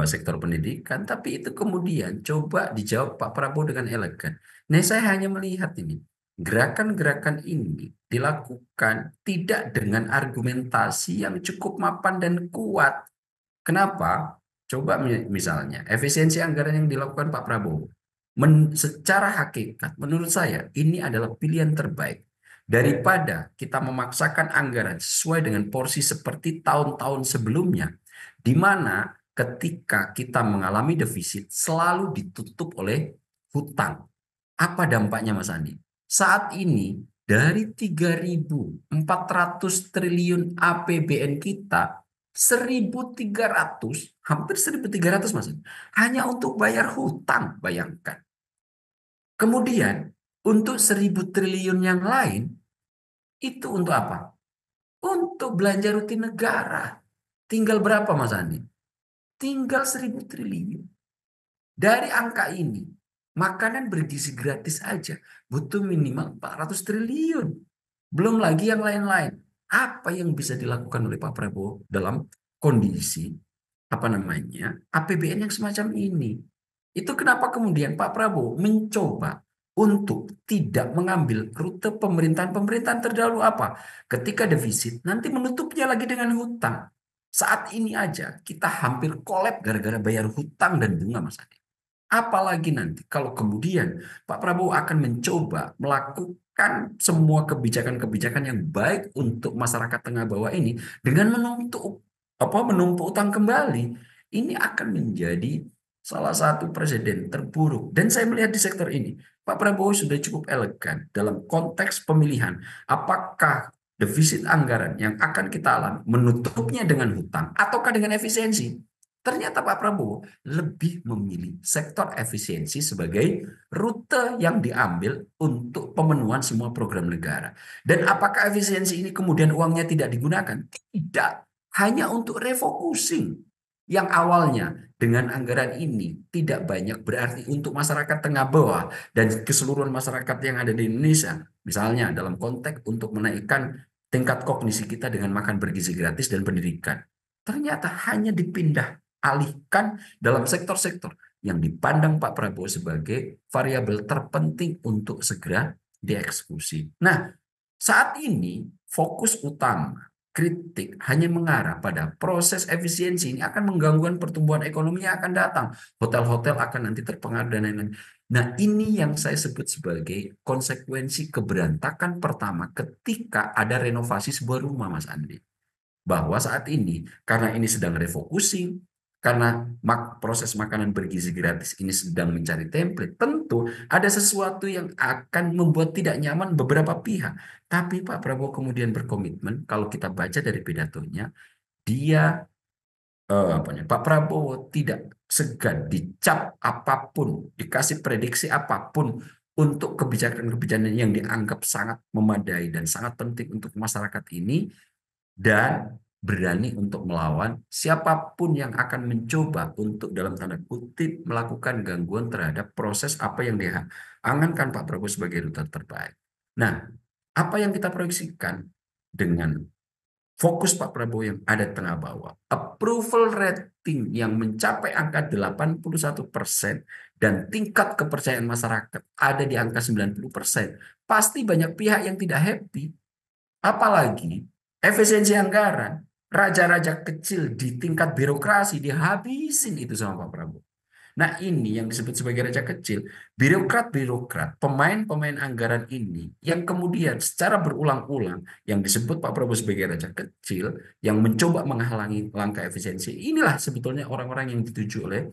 [SPEAKER 4] sektor pendidikan, tapi itu kemudian coba dijawab Pak Prabowo dengan elegan. Nah, saya hanya melihat ini, gerakan-gerakan ini dilakukan tidak dengan argumentasi yang cukup mapan dan kuat. Kenapa? Coba misalnya, efisiensi anggaran yang dilakukan Pak Prabowo. Secara hakikat, menurut saya, ini adalah pilihan terbaik. Daripada kita memaksakan anggaran sesuai dengan porsi seperti tahun-tahun sebelumnya, di mana ketika kita mengalami defisit, selalu ditutup oleh hutang. Apa dampaknya, Mas Andi? Saat ini, dari 3.400 triliun APBN kita, 1.300, hampir 1.300, Mas, hanya untuk bayar hutang, bayangkan. Kemudian, untuk 1.000 triliun yang lain, itu untuk apa? Untuk belanja rutin negara. Tinggal berapa, Mas Andi? Tinggal 1.000 triliun. Dari angka ini, makanan bergizi gratis aja butuh minimal 400 triliun. Belum lagi yang lain-lain. Apa yang bisa dilakukan oleh Pak Prabowo dalam kondisi APBN yang semacam ini? Itu kenapa kemudian Pak Prabowo mencoba untuk tidak mengambil rute pemerintahan terdahulu apa? Ketika defisit, nanti menutupnya lagi dengan hutang. Saat ini aja kita hampir kolab gara-gara bayar hutang dan bunga, Mas Adi. Apalagi nanti kalau kemudian Pak Prabowo akan mencoba melakukan semua kebijakan-kebijakan yang baik untuk masyarakat tengah bawah ini dengan menumpuk utang kembali, ini akan menjadi salah satu presiden terburuk. Dan saya melihat di sektor ini, Pak Prabowo sudah cukup elegan dalam konteks pemilihan. Apakah defisit anggaran yang akan kita alami menutupnya dengan hutang ataukah dengan efisiensi? Ternyata Pak Prabowo lebih memilih sektor efisiensi sebagai rute yang diambil untuk pemenuhan semua program negara. Dan apakah efisiensi ini kemudian uangnya tidak digunakan? Tidak. Hanya untuk refocusing. Yang awalnya dengan anggaran ini tidak banyak berarti untuk masyarakat tengah bawah dan keseluruhan masyarakat yang ada di Indonesia. Misalnya dalam konteks untuk menaikkan tingkat kognisi kita dengan makan bergizi gratis dan pendidikan. Ternyata hanya dipindah alihkan dalam sektor-sektor yang dipandang Pak Prabowo sebagai variabel terpenting untuk segera dieksekusi. Nah, saat ini fokus utama kritik hanya mengarah pada proses efisiensi, ini akan mengganggu pertumbuhan ekonomi yang akan datang. Hotel-hotel akan nanti terpengaruh dan lain-lain. Nah, ini yang saya sebut sebagai konsekuensi keberantakan pertama ketika ada renovasi sebuah rumah, Mas Andi. Bahwa saat ini, karena ini sedang refocusing, karena proses makanan bergizi gratis ini sedang mencari template, tentu ada sesuatu yang akan membuat tidak nyaman beberapa pihak. Tapi Pak Prabowo kemudian berkomitmen, kalau kita baca dari pidatonya, dia Pak Prabowo tidak segan dicap apapun, dikasih prediksi apapun untuk kebijakan-kebijakan yang dianggap sangat memadai dan sangat penting untuk masyarakat ini, dan berani untuk melawan siapapun yang akan mencoba untuk dalam tanda kutip melakukan gangguan terhadap proses apa yang diangankan Pak Prabowo sebagai rute terbaik. Nah, apa yang kita proyeksikan dengan fokus Pak Prabowo yang ada di tengah bawah, approval rating yang mencapai angka 81% dan tingkat kepercayaan masyarakat ada di angka 90%, pasti banyak pihak yang tidak happy. Apalagi efisiensi anggaran, raja-raja kecil di tingkat birokrasi dihabisin itu sama Pak Prabowo. Nah, ini yang disebut sebagai raja kecil, birokrat-birokrat, pemain-pemain anggaran ini yang kemudian secara berulang-ulang yang disebut Pak Prabowo sebagai raja kecil yang mencoba menghalangi langkah efisiensi. Inilah sebetulnya orang-orang yang dituju oleh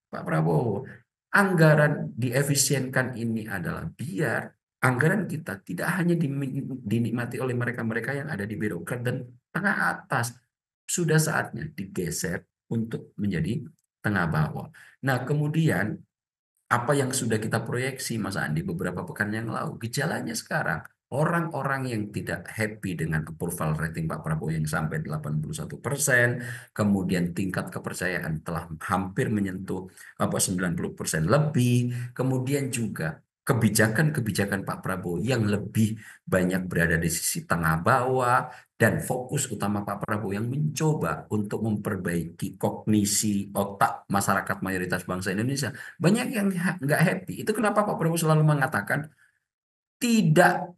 [SPEAKER 4] Pak Prabowo. Anggaran diefisienkan ini adalah biar anggaran kita tidak hanya dinikmati oleh mereka-mereka yang ada di birokrat dan tengah atas. Sudah saatnya digeser untuk menjadi tengah bawah. Nah, kemudian apa yang sudah kita proyeksi, Mas Andi, beberapa pekan yang lalu, gejalanya sekarang, orang-orang yang tidak happy dengan approval rating Pak Prabowo yang sampai 81%, kemudian tingkat kepercayaan telah hampir menyentuh 90% lebih, kemudian juga kebijakan-kebijakan Pak Prabowo yang lebih banyak berada di sisi tengah bawah, dan fokus utama Pak Prabowo yang mencoba untuk memperbaiki kognisi otak masyarakat mayoritas bangsa Indonesia. Banyak yang nggak happy. Itu kenapa Pak Prabowo selalu mengatakan tidak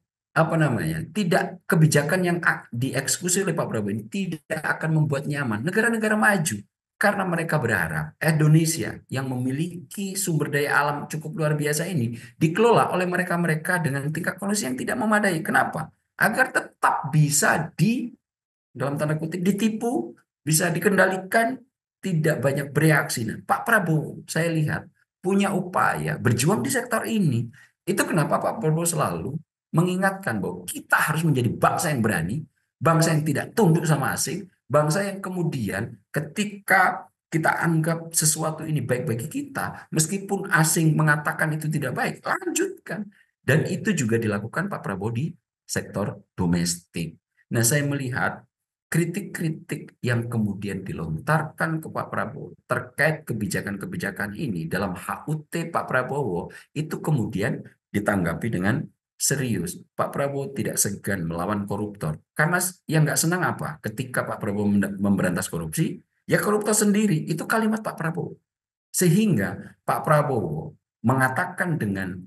[SPEAKER 4] tidak kebijakan yang dieksekusi oleh Pak Prabowo ini tidak akan membuat nyaman negara-negara maju. Karena mereka berharap Indonesia yang memiliki sumber daya alam cukup luar biasa ini dikelola oleh mereka-mereka dengan tingkat konsumsi yang tidak memadai. Kenapa? Agar tetap bisa dalam tanda kutip ditipu, bisa dikendalikan, tidak banyak bereaksi. Nah, Pak Prabowo saya lihat punya upaya berjuang di sektor ini. Itu kenapa Pak Prabowo selalu mengingatkan bahwa kita harus menjadi bangsa yang berani, bangsa yang tidak tunduk sama asing, bangsa yang kemudian ketika kita anggap sesuatu ini baik bagi kita, meskipun asing mengatakan itu tidak baik, lanjutkan. Dan itu juga dilakukan Pak Prabowo di sektor domestik. Nah, saya melihat kritik-kritik yang kemudian dilontarkan ke Pak Prabowo terkait kebijakan-kebijakan ini dalam HUT Pak Prabowo itu kemudian ditanggapi dengan serius. Pak Prabowo tidak segan melawan koruptor. Karena yang nggak senang apa? Ketika Pak Prabowo memberantas korupsi, ya koruptor sendiri. Itu kalimat Pak Prabowo. Sehingga Pak Prabowo mengatakan dengan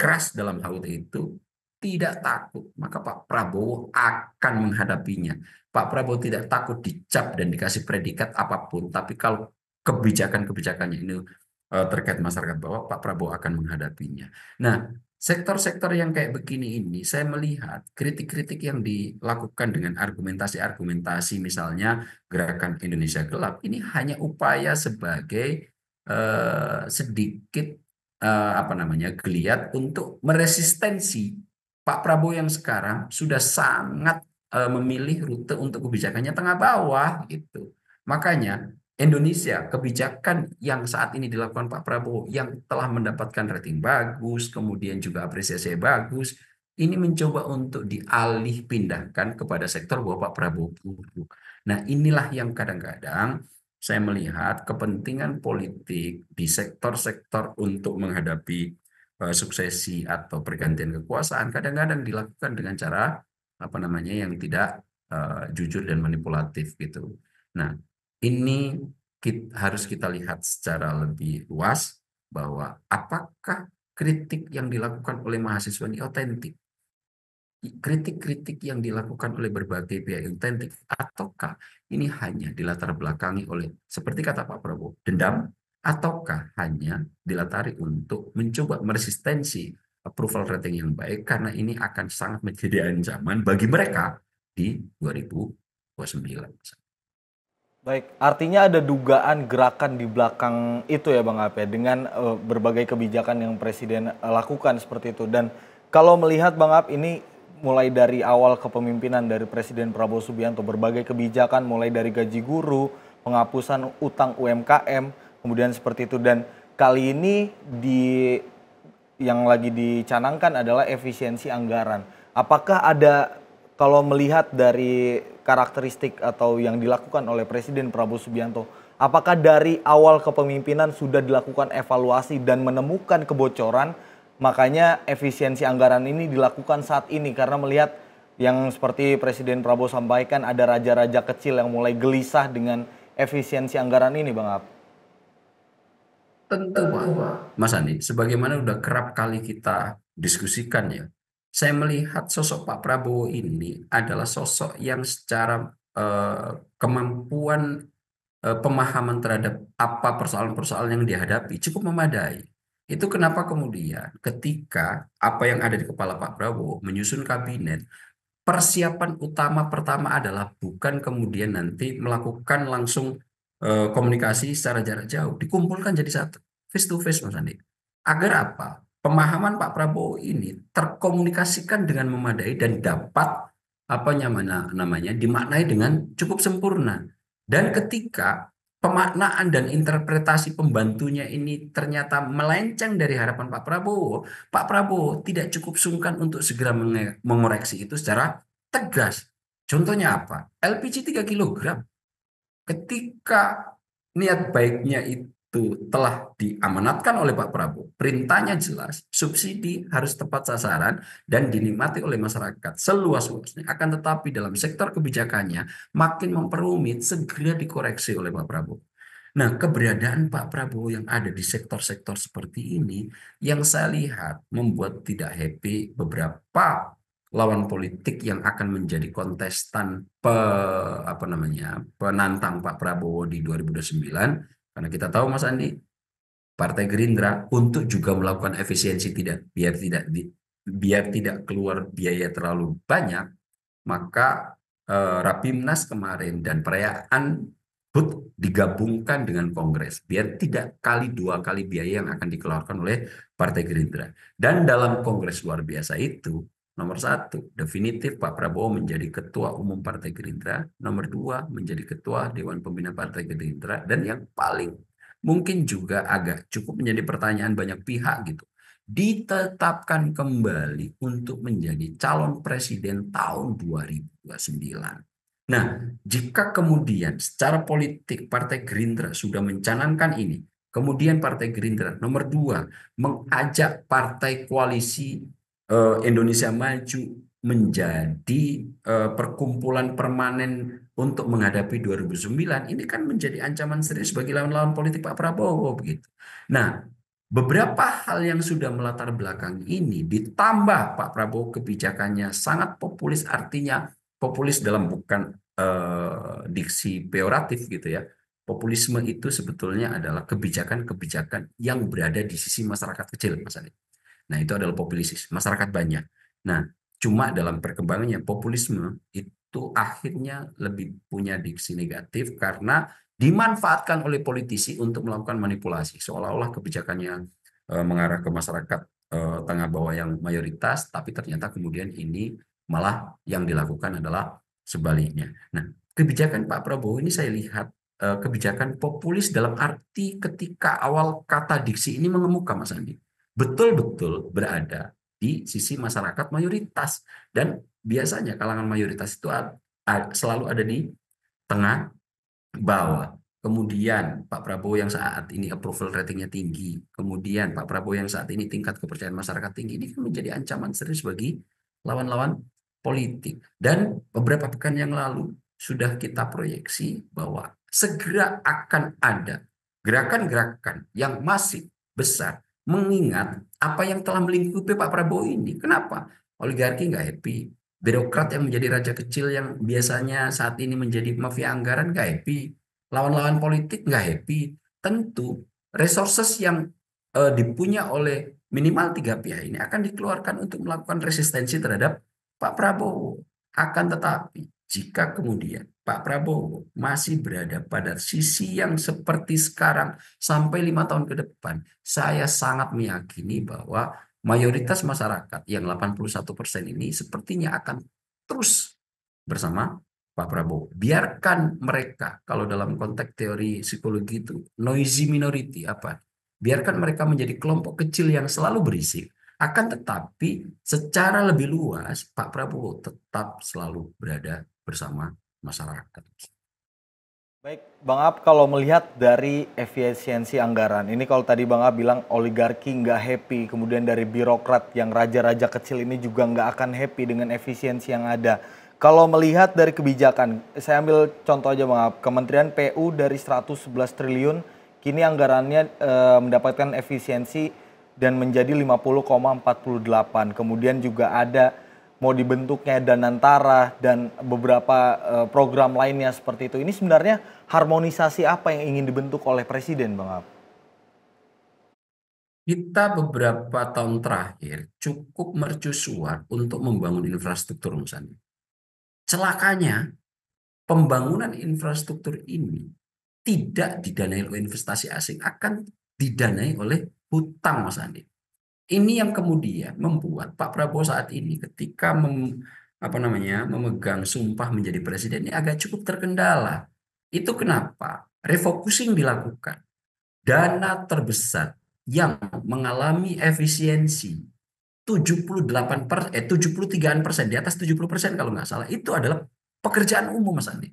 [SPEAKER 4] keras dalam HUT itu, tidak takut, maka Pak Prabowo akan menghadapinya. Pak Prabowo tidak takut dicap dan dikasih predikat apapun, tapi kalau kebijakan-kebijakannya ini terkait masyarakat bawah, Pak Prabowo akan menghadapinya. Nah, sektor-sektor yang kayak begini ini, saya melihat kritik-kritik yang dilakukan dengan argumentasi-argumentasi, misalnya Gerakan Indonesia Gelap, ini hanya upaya sebagai sedikit geliat untuk meresistensi Pak Prabowo yang sekarang sudah sangat memilih rute untuk kebijakannya tengah bawah gitu. Makanya Indonesia, kebijakan yang saat ini dilakukan Pak Prabowo yang telah mendapatkan rating bagus, kemudian juga apresiasi bagus, ini mencoba untuk dialih pindahkan kepada sektor bahwa Pak Prabowo buruk. Nah, inilah yang kadang-kadang saya melihat kepentingan politik di sektor-sektor untuk menghadapi suksesi atau pergantian kekuasaan kadang-kadang dilakukan dengan cara yang tidak jujur dan manipulatif gitu. Nah, ini harus kita lihat secara lebih luas bahwa apakah kritik yang dilakukan oleh mahasiswa ini otentik. kritik-kritik yang dilakukan oleh berbagai pihak yang otentik, ataukah ini hanya dilatar belakangi oleh, seperti kata Pak Prabowo, dendam, ataukah hanya dilatari untuk mencoba meresistensi approval rating yang baik, karena ini akan sangat menjadi ancaman bagi mereka di 2029.
[SPEAKER 3] Baik, artinya ada dugaan gerakan di belakang itu ya Bang Ape, dengan berbagai kebijakan yang Presiden lakukan seperti itu. Dan kalau melihat Bang Ap, ini mulai dari awal kepemimpinan dari Presiden Prabowo Subianto, berbagai kebijakan mulai dari gaji guru, penghapusan utang UMKM, kemudian seperti itu. Dan kali ini yang lagi dicanangkan adalah efisiensi anggaran. Apakah ada, kalau melihat dari karakteristik atau yang dilakukan oleh Presiden Prabowo Subianto, apakah dari awal kepemimpinan sudah dilakukan evaluasi dan menemukan kebocoran, makanya efisiensi anggaran ini dilakukan saat ini, karena melihat yang seperti Presiden Prabowo sampaikan, ada raja-raja kecil yang mulai gelisah dengan efisiensi anggaran ini, Bang Ab?
[SPEAKER 4] Tentu Pak, Mas Andi, sebagaimana udah kerap kali kita diskusikan ya, saya melihat sosok Pak Prabowo ini adalah sosok yang secara kemampuan pemahaman terhadap apa persoalan-persoalan yang dihadapi cukup memadai. Itu kenapa kemudian ketika apa yang ada di kepala Pak Prabowo menyusun kabinet, persiapan utama pertama adalah bukan kemudian nanti melakukan langsung komunikasi secara jarak jauh, dikumpulkan jadi satu, face to face Mas Andi. Agar apa? Pemahaman Pak Prabowo ini terkomunikasikan dengan memadai dan dapat apa namanya dimaknai dengan cukup sempurna. Dan ketika pemaknaan dan interpretasi pembantunya ini ternyata melenceng dari harapan Pak Prabowo tidak cukup sungkan untuk segera mengoreksi itu secara tegas. Contohnya apa? LPG 3 kilogram. Ketika niat baiknya itu telah diamanatkan oleh Pak Prabowo, perintahnya jelas, subsidi harus tepat sasaran dan dinikmati oleh masyarakat seluas-luasnya. Akan tetapi dalam sektor kebijakannya makin memperumit, segera dikoreksi oleh Pak Prabowo. Nah, keberadaan Pak Prabowo yang ada di sektor-sektor seperti ini yang saya lihat membuat tidak happy beberapa lawan politik yang akan menjadi kontestan penantang Pak Prabowo di 2029. Karena kita tahu Mas Andi, Partai Gerindra untuk juga melakukan efisiensi biar tidak keluar biaya terlalu banyak, maka Rapimnas kemarin dan perayaan HUT digabungkan dengan Kongres biar tidak dua kali biaya yang akan dikeluarkan oleh Partai Gerindra. Dan dalam Kongres luar biasa itu, nomor 1, definitif Pak Prabowo menjadi Ketua Umum Partai Gerindra. Nomor 2, menjadi Ketua Dewan Pembina Partai Gerindra. Dan yang paling mungkin juga agak cukup menjadi pertanyaan banyak pihak gitu, ditetapkan kembali untuk menjadi calon presiden tahun 2029. Nah, jika kemudian secara politik Partai Gerindra sudah mencanangkan ini, kemudian Partai Gerindra nomor 2 mengajak partai koalisi Indonesia Maju menjadi perkumpulan permanen untuk menghadapi 2009, ini kan menjadi ancaman serius bagi lawan-lawan politik Pak Prabowo begitu. Nah, beberapa hal yang sudah melatar belakang ini ditambah Pak Prabowo kebijakannya sangat populis, artinya populis dalam bukan diksi peyoratif gitu ya. Populisme itu sebetulnya adalah kebijakan-kebijakan yang berada di sisi masyarakat kecil, Mas Adi. Nah, itu adalah populistis, masyarakat banyak. Nah, cuma dalam perkembangannya populisme itu akhirnya lebih punya diksi negatif karena dimanfaatkan oleh politisi untuk melakukan manipulasi. Seolah-olah kebijakannya mengarah ke masyarakat tengah bawah yang mayoritas, tapi ternyata kemudian ini malah yang dilakukan adalah sebaliknya. Nah, kebijakan Pak Prabowo ini saya lihat kebijakan populis dalam arti ketika awal kata diksi ini mengemuka, Mas Andi, betul-betul berada di sisi masyarakat mayoritas. Dan biasanya kalangan mayoritas itu selalu ada di tengah bawah. Kemudian Pak Prabowo yang saat ini approval ratingnya tinggi, kemudian Pak Prabowo yang saat ini tingkat kepercayaan masyarakat tinggi, ini kan menjadi ancaman serius bagi lawan-lawan politik. Dan beberapa pekan yang lalu sudah kita proyeksi bahwa segera akan ada gerakan-gerakan yang masih besar, mengingat apa yang telah melingkupi Pak Prabowo ini. Kenapa? oligarki nggak happy. Birokrat yang menjadi raja kecil yang biasanya saat ini menjadi mafia anggaran nggak happy. Lawan-lawan politik nggak happy. Tentu resources yang dipunya oleh minimal tiga pihak ini akan dikeluarkan untuk melakukan resistensi terhadap Pak Prabowo. Akan tetapi jika kemudian Pak Prabowo masih berada pada sisi yang seperti sekarang sampai 5 tahun ke depan, saya sangat meyakini bahwa mayoritas masyarakat yang 81% ini sepertinya akan terus bersama Pak Prabowo. Biarkan mereka, kalau dalam konteks teori psikologi itu, noisy minority apa? Biarkan mereka menjadi kelompok kecil yang selalu berisik. Akan tetapi secara lebih luas, Pak Prabowo tetap selalu berada bersama masyarakat.
[SPEAKER 3] Baik, Bang Ab, kalau melihat dari efisiensi anggaran, ini kalau tadi Bang Ab bilang oligarki nggak happy, kemudian dari birokrat yang raja-raja kecil ini juga nggak akan happy dengan efisiensi yang ada. Kalau melihat dari kebijakan, saya ambil contoh aja Bang Ab, Kementerian PU dari 111 triliun, kini anggarannya mendapatkan efisiensi dan menjadi 50,48. Kemudian juga ada mau dibentuknya Danantara dan beberapa program lainnya seperti itu. Ini sebenarnya harmonisasi apa yang ingin dibentuk oleh Presiden, Bang Ab?
[SPEAKER 4] Kita beberapa tahun terakhir cukup mercusuar untuk membangun infrastruktur, Mas Andi. Celakanya, pembangunan infrastruktur ini tidak didanai oleh investasi asing, akan didanai oleh hutang, Mas Andi. Ini yang kemudian membuat Pak Prabowo saat ini ketika memegang sumpah menjadi presiden ini agak cukup terkendala. Itu kenapa refocusing dilakukan. Dana terbesar yang mengalami efisiensi 73% di atas 70% kalau nggak salah, itu adalah pekerjaan umum, Mas Andi.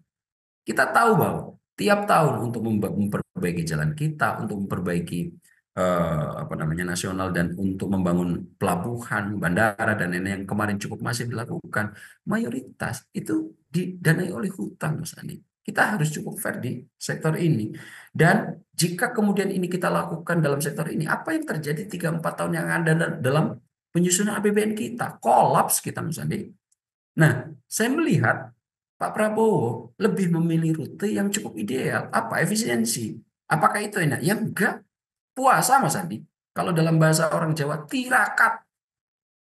[SPEAKER 4] Kita tahu bahwa tiap tahun untuk memperbaiki jalan kita, untuk memperbaiki nasional dan untuk membangun pelabuhan, bandara dan lain-lain yang kemarin cukup masif dilakukan, mayoritas itu didanai oleh hutang, Mas Andi. Kita harus cukup fair di sektor ini. Dan jika kemudian ini kita lakukan dalam sektor ini, apa yang terjadi 3-4 tahun yang ada dalam penyusunan APBN kita? Kolaps kita, Mas Andi. Nah, saya melihat Pak Prabowo lebih memilih rute yang cukup ideal. Apa? Efisiensi. Apakah itu enak? Ya enggak. Puasa, Mas Andi. Kalau dalam bahasa orang Jawa, tirakat.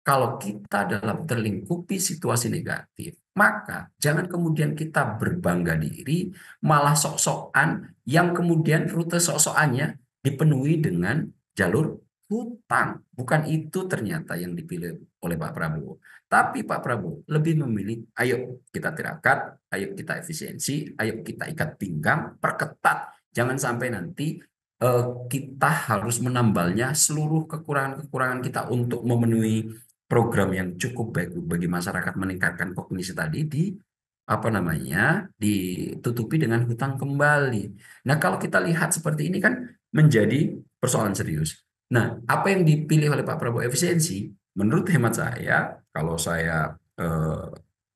[SPEAKER 4] Kalau kita dalam terlingkupi situasi negatif, maka jangan kemudian kita berbangga diri, malah sok-sokan yang kemudian rute sok-sokannya dipenuhi dengan jalur hutang. Bukan itu ternyata yang dipilih oleh Pak Prabowo. Tapi Pak Prabowo lebih memilih, ayo kita tirakat, ayo kita efisiensi, ayo kita ikat pinggang, perketat. Jangan sampai nanti kita harus menambalnya seluruh kekurangan-kekurangan kita untuk memenuhi program yang cukup baik bagi masyarakat, meningkatkan kognisi tadi ditutupi dengan hutang kembali. Nah, kalau kita lihat seperti ini kan menjadi persoalan serius. Nah, apa yang dipilih oleh Pak Prabowo efisiensi, menurut hemat saya, kalau saya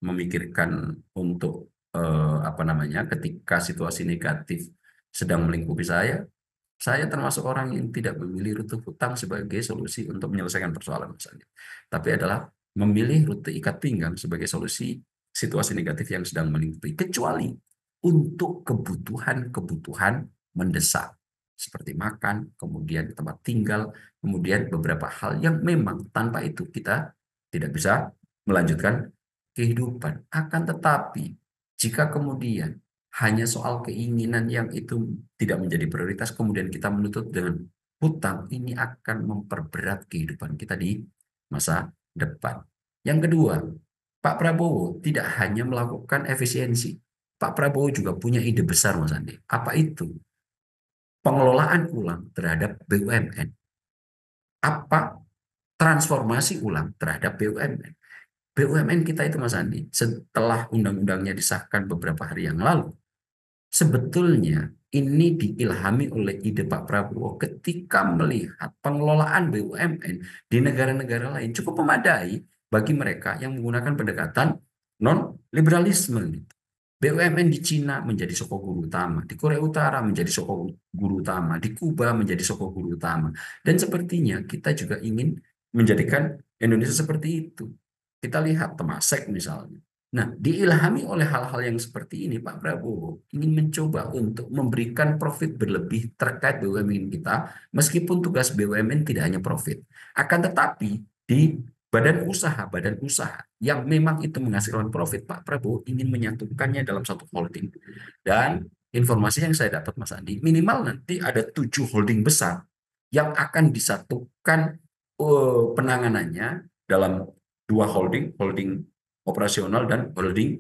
[SPEAKER 4] memikirkan untuk ketika situasi negatif sedang melingkupi saya termasuk orang yang tidak memilih rute hutang sebagai solusi untuk menyelesaikan persoalan misalnya. Tapi adalah memilih rute ikat pinggang sebagai solusi situasi negatif yang sedang melingkupi. Kecuali untuk kebutuhan mendesak. Seperti makan, kemudian tempat tinggal, kemudian beberapa hal yang memang tanpa itu kita tidak bisa melanjutkan kehidupan. Akan tetapi, jika kemudian hanya soal keinginan yang itu tidak menjadi prioritas, kemudian kita menutup dengan hutang, ini akan memperberat kehidupan kita di masa depan. Yang kedua, Pak Prabowo tidak hanya melakukan efisiensi. Pak Prabowo juga punya ide besar, Mas Andi. Apa itu? Pengelolaan ulang terhadap BUMN. Apa? Transformasi ulang terhadap BUMN. BUMN kita itu, Mas Andi, setelah undang-undangnya disahkan beberapa hari yang lalu, sebetulnya ini diilhami oleh ide Pak Prabowo ketika melihat pengelolaan BUMN di negara-negara lain cukup memadai bagi mereka yang menggunakan pendekatan non-liberalisme. BUMN di Cina menjadi soko guru utama, di Korea Utara menjadi soko guru utama, di Kuba menjadi soko guru utama. Dan sepertinya kita juga ingin menjadikan Indonesia seperti itu. Kita lihat Temasek misalnya. Nah, diilhami oleh hal-hal yang seperti ini, Pak Prabowo ingin mencoba untuk memberikan profit berlebih terkait BUMN kita, meskipun tugas BUMN tidak hanya profit. Akan tetapi di badan usaha yang memang itu menghasilkan profit, Pak Prabowo ingin menyatukannya dalam satu holding. Dan informasi yang saya dapat, Mas Andi, minimal nanti ada 7 holding besar yang akan disatukan penanganannya dalam 2 holding operasional dan holding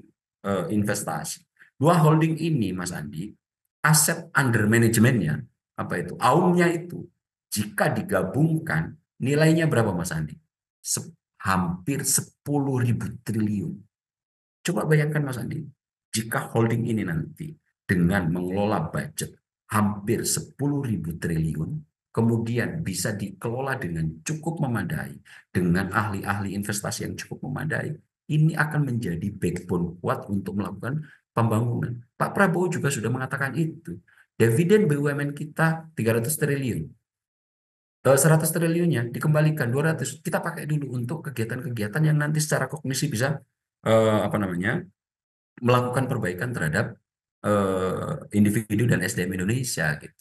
[SPEAKER 4] investasi. 2 holding ini, Mas Andi, aset under manajemennya, apa itu? AUM-nya itu, jika digabungkan, nilainya berapa, Mas Andi? Hampir 10.000 triliun. Coba bayangkan, Mas Andi, jika holding ini nanti dengan mengelola budget hampir 10.000 triliun, kemudian bisa dikelola dengan cukup memadai, dengan ahli-ahli investasi yang cukup memadai, ini akan menjadi backbone kuat untuk melakukan pembangunan. Pak Prabowo juga sudah mengatakan itu. Dividen BUMN kita 300 triliun. 100 triliunnya dikembalikan 200, kita pakai dulu untuk kegiatan-kegiatan yang nanti secara kognisi bisa melakukan perbaikan terhadap individu dan SDM Indonesia gitu.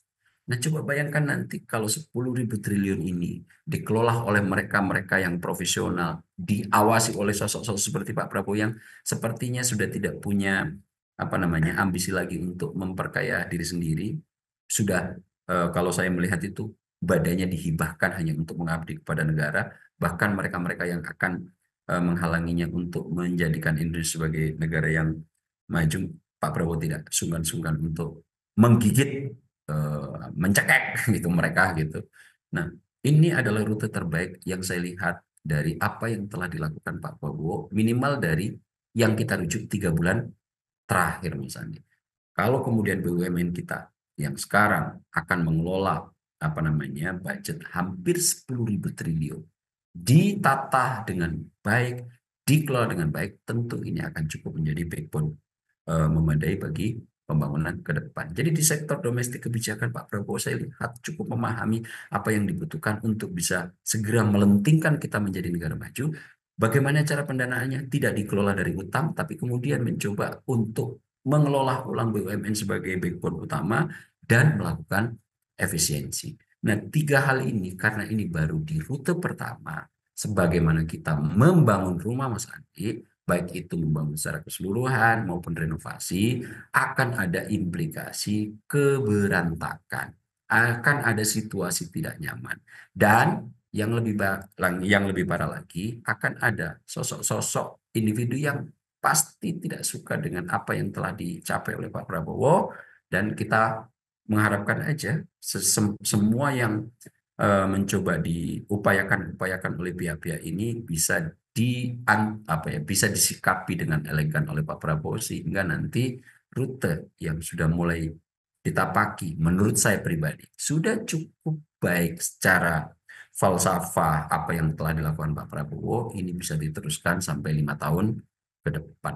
[SPEAKER 4] Nah, coba bayangkan nanti kalau 10.000 triliun ini dikelola oleh mereka-mereka yang profesional, diawasi oleh sosok-sosok seperti Pak Prabowo yang sepertinya sudah tidak punya ambisi lagi untuk memperkaya diri sendiri. Sudah kalau saya melihat itu badannya dihibahkan hanya untuk mengabdi kepada negara, bahkan mereka-mereka yang akan menghalanginya untuk menjadikan Indonesia sebagai negara yang maju, Pak Prabowo tidak sungkan-sungkan untuk menggigit, mencekek gitu mereka gitu. Nah, ini adalah rute terbaik yang saya lihat dari apa yang telah dilakukan Pak Prabowo, minimal dari yang kita rujuk 3 bulan terakhir, Mas Andi. Kalau kemudian BUMN kita yang sekarang akan mengelola budget hampir 10.000 triliun, ditata dengan baik, dikelola dengan baik, tentu ini akan cukup menjadi backbone memadai bagi pembangunan ke depan. Jadi di sektor domestik kebijakan Pak Prabowo saya lihat cukup memahami apa yang dibutuhkan untuk bisa segera melentingkan kita menjadi negara maju. Bagaimana cara pendanaannya? Tidak dikelola dari utang, tapi kemudian mencoba untuk mengelola ulang BUMN sebagai backbone utama dan melakukan efisiensi. Nah, 3 hal ini karena ini baru di rute pertama, sebagaimana kita membangun rumah, Mas Andi, baik itu membangun secara keseluruhan maupun renovasi, akan ada implikasi keberantakan, akan ada situasi tidak nyaman, dan yang lebih parah lagi, akan ada sosok-sosok individu yang pasti tidak suka dengan apa yang telah dicapai oleh Pak Prabowo, dan kita mengharapkan aja semua yang mencoba diupayakan oleh pihak-pihak ini bisa bisa disikapi dengan elegan oleh Pak Prabowo, sehingga nanti rute yang sudah mulai ditapaki menurut saya pribadi sudah cukup baik secara falsafah apa yang telah dilakukan Pak Prabowo, ini bisa diteruskan sampai 5 tahun ke depan.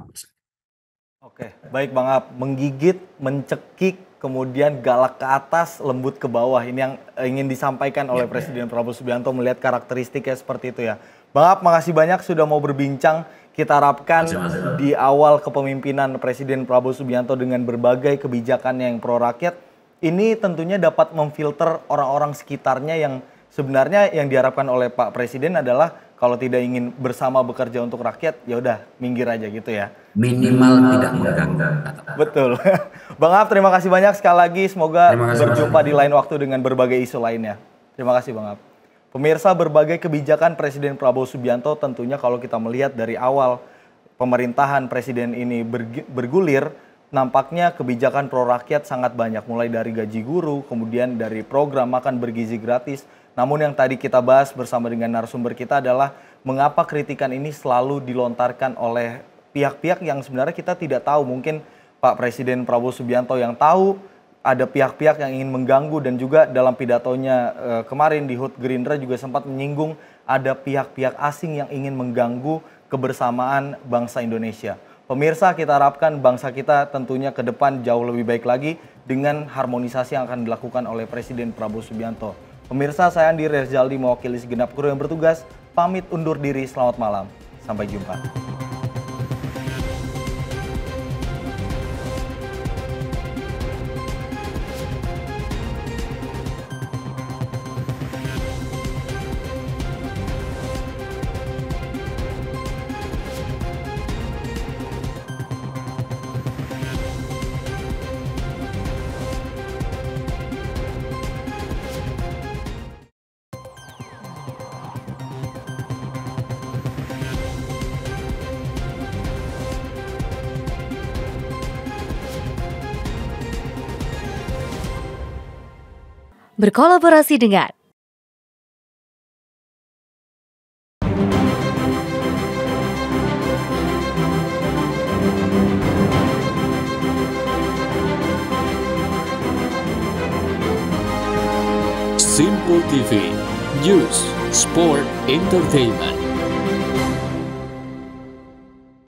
[SPEAKER 3] Oke, baik Bang Ab, menggigit, mencekik, kemudian galak ke atas, lembut ke bawah. Ini yang ingin disampaikan oleh Presiden Prabowo Subianto melihat karakteristiknya seperti itu ya. Bang Ab, makasih banyak sudah mau berbincang. Kita harapkan di awal kepemimpinan Presiden Prabowo Subianto dengan berbagai kebijakan yang pro rakyat, ini tentunya dapat memfilter orang-orang sekitarnya yang sebenarnya yang diharapkan oleh Pak Presiden adalah kalau tidak ingin bersama bekerja untuk rakyat, ya udah minggir aja gitu ya.
[SPEAKER 4] Minimal tidak mengganggu.
[SPEAKER 3] Betul. Bang Ab, terima kasih banyak sekali lagi. Semoga berjumpa di lain waktu dengan berbagai isu lainnya. Terima kasih Bang Ab. Pemirsa, berbagai kebijakan Presiden Prabowo Subianto tentunya kalau kita melihat dari awal pemerintahan Presiden ini bergulir, nampaknya kebijakan pro rakyat sangat banyak. Mulai dari gaji guru, kemudian dari program makan bergizi gratis. Namun yang tadi kita bahas bersama dengan narasumber kita adalah mengapa kritikan ini selalu dilontarkan oleh pihak-pihak yang sebenarnya kita tidak tahu. Mungkin Pak Presiden Prabowo Subianto yang tahu ada pihak-pihak yang ingin mengganggu, dan juga dalam pidatonya kemarin di HUT Gerindra juga sempat menyinggung ada pihak-pihak asing yang ingin mengganggu kebersamaan bangsa Indonesia. Pemirsa, kita harapkan bangsa kita tentunya ke depan jauh lebih baik lagi dengan harmonisasi yang akan dilakukan oleh Presiden Prabowo Subianto. Pemirsa, saya Andi Rezaldi mewakili segenap kru yang bertugas, pamit undur diri, selamat malam. Sampai jumpa.
[SPEAKER 9] Berkolaborasi dengan
[SPEAKER 5] Simpo TV, News, Sport, Entertainment.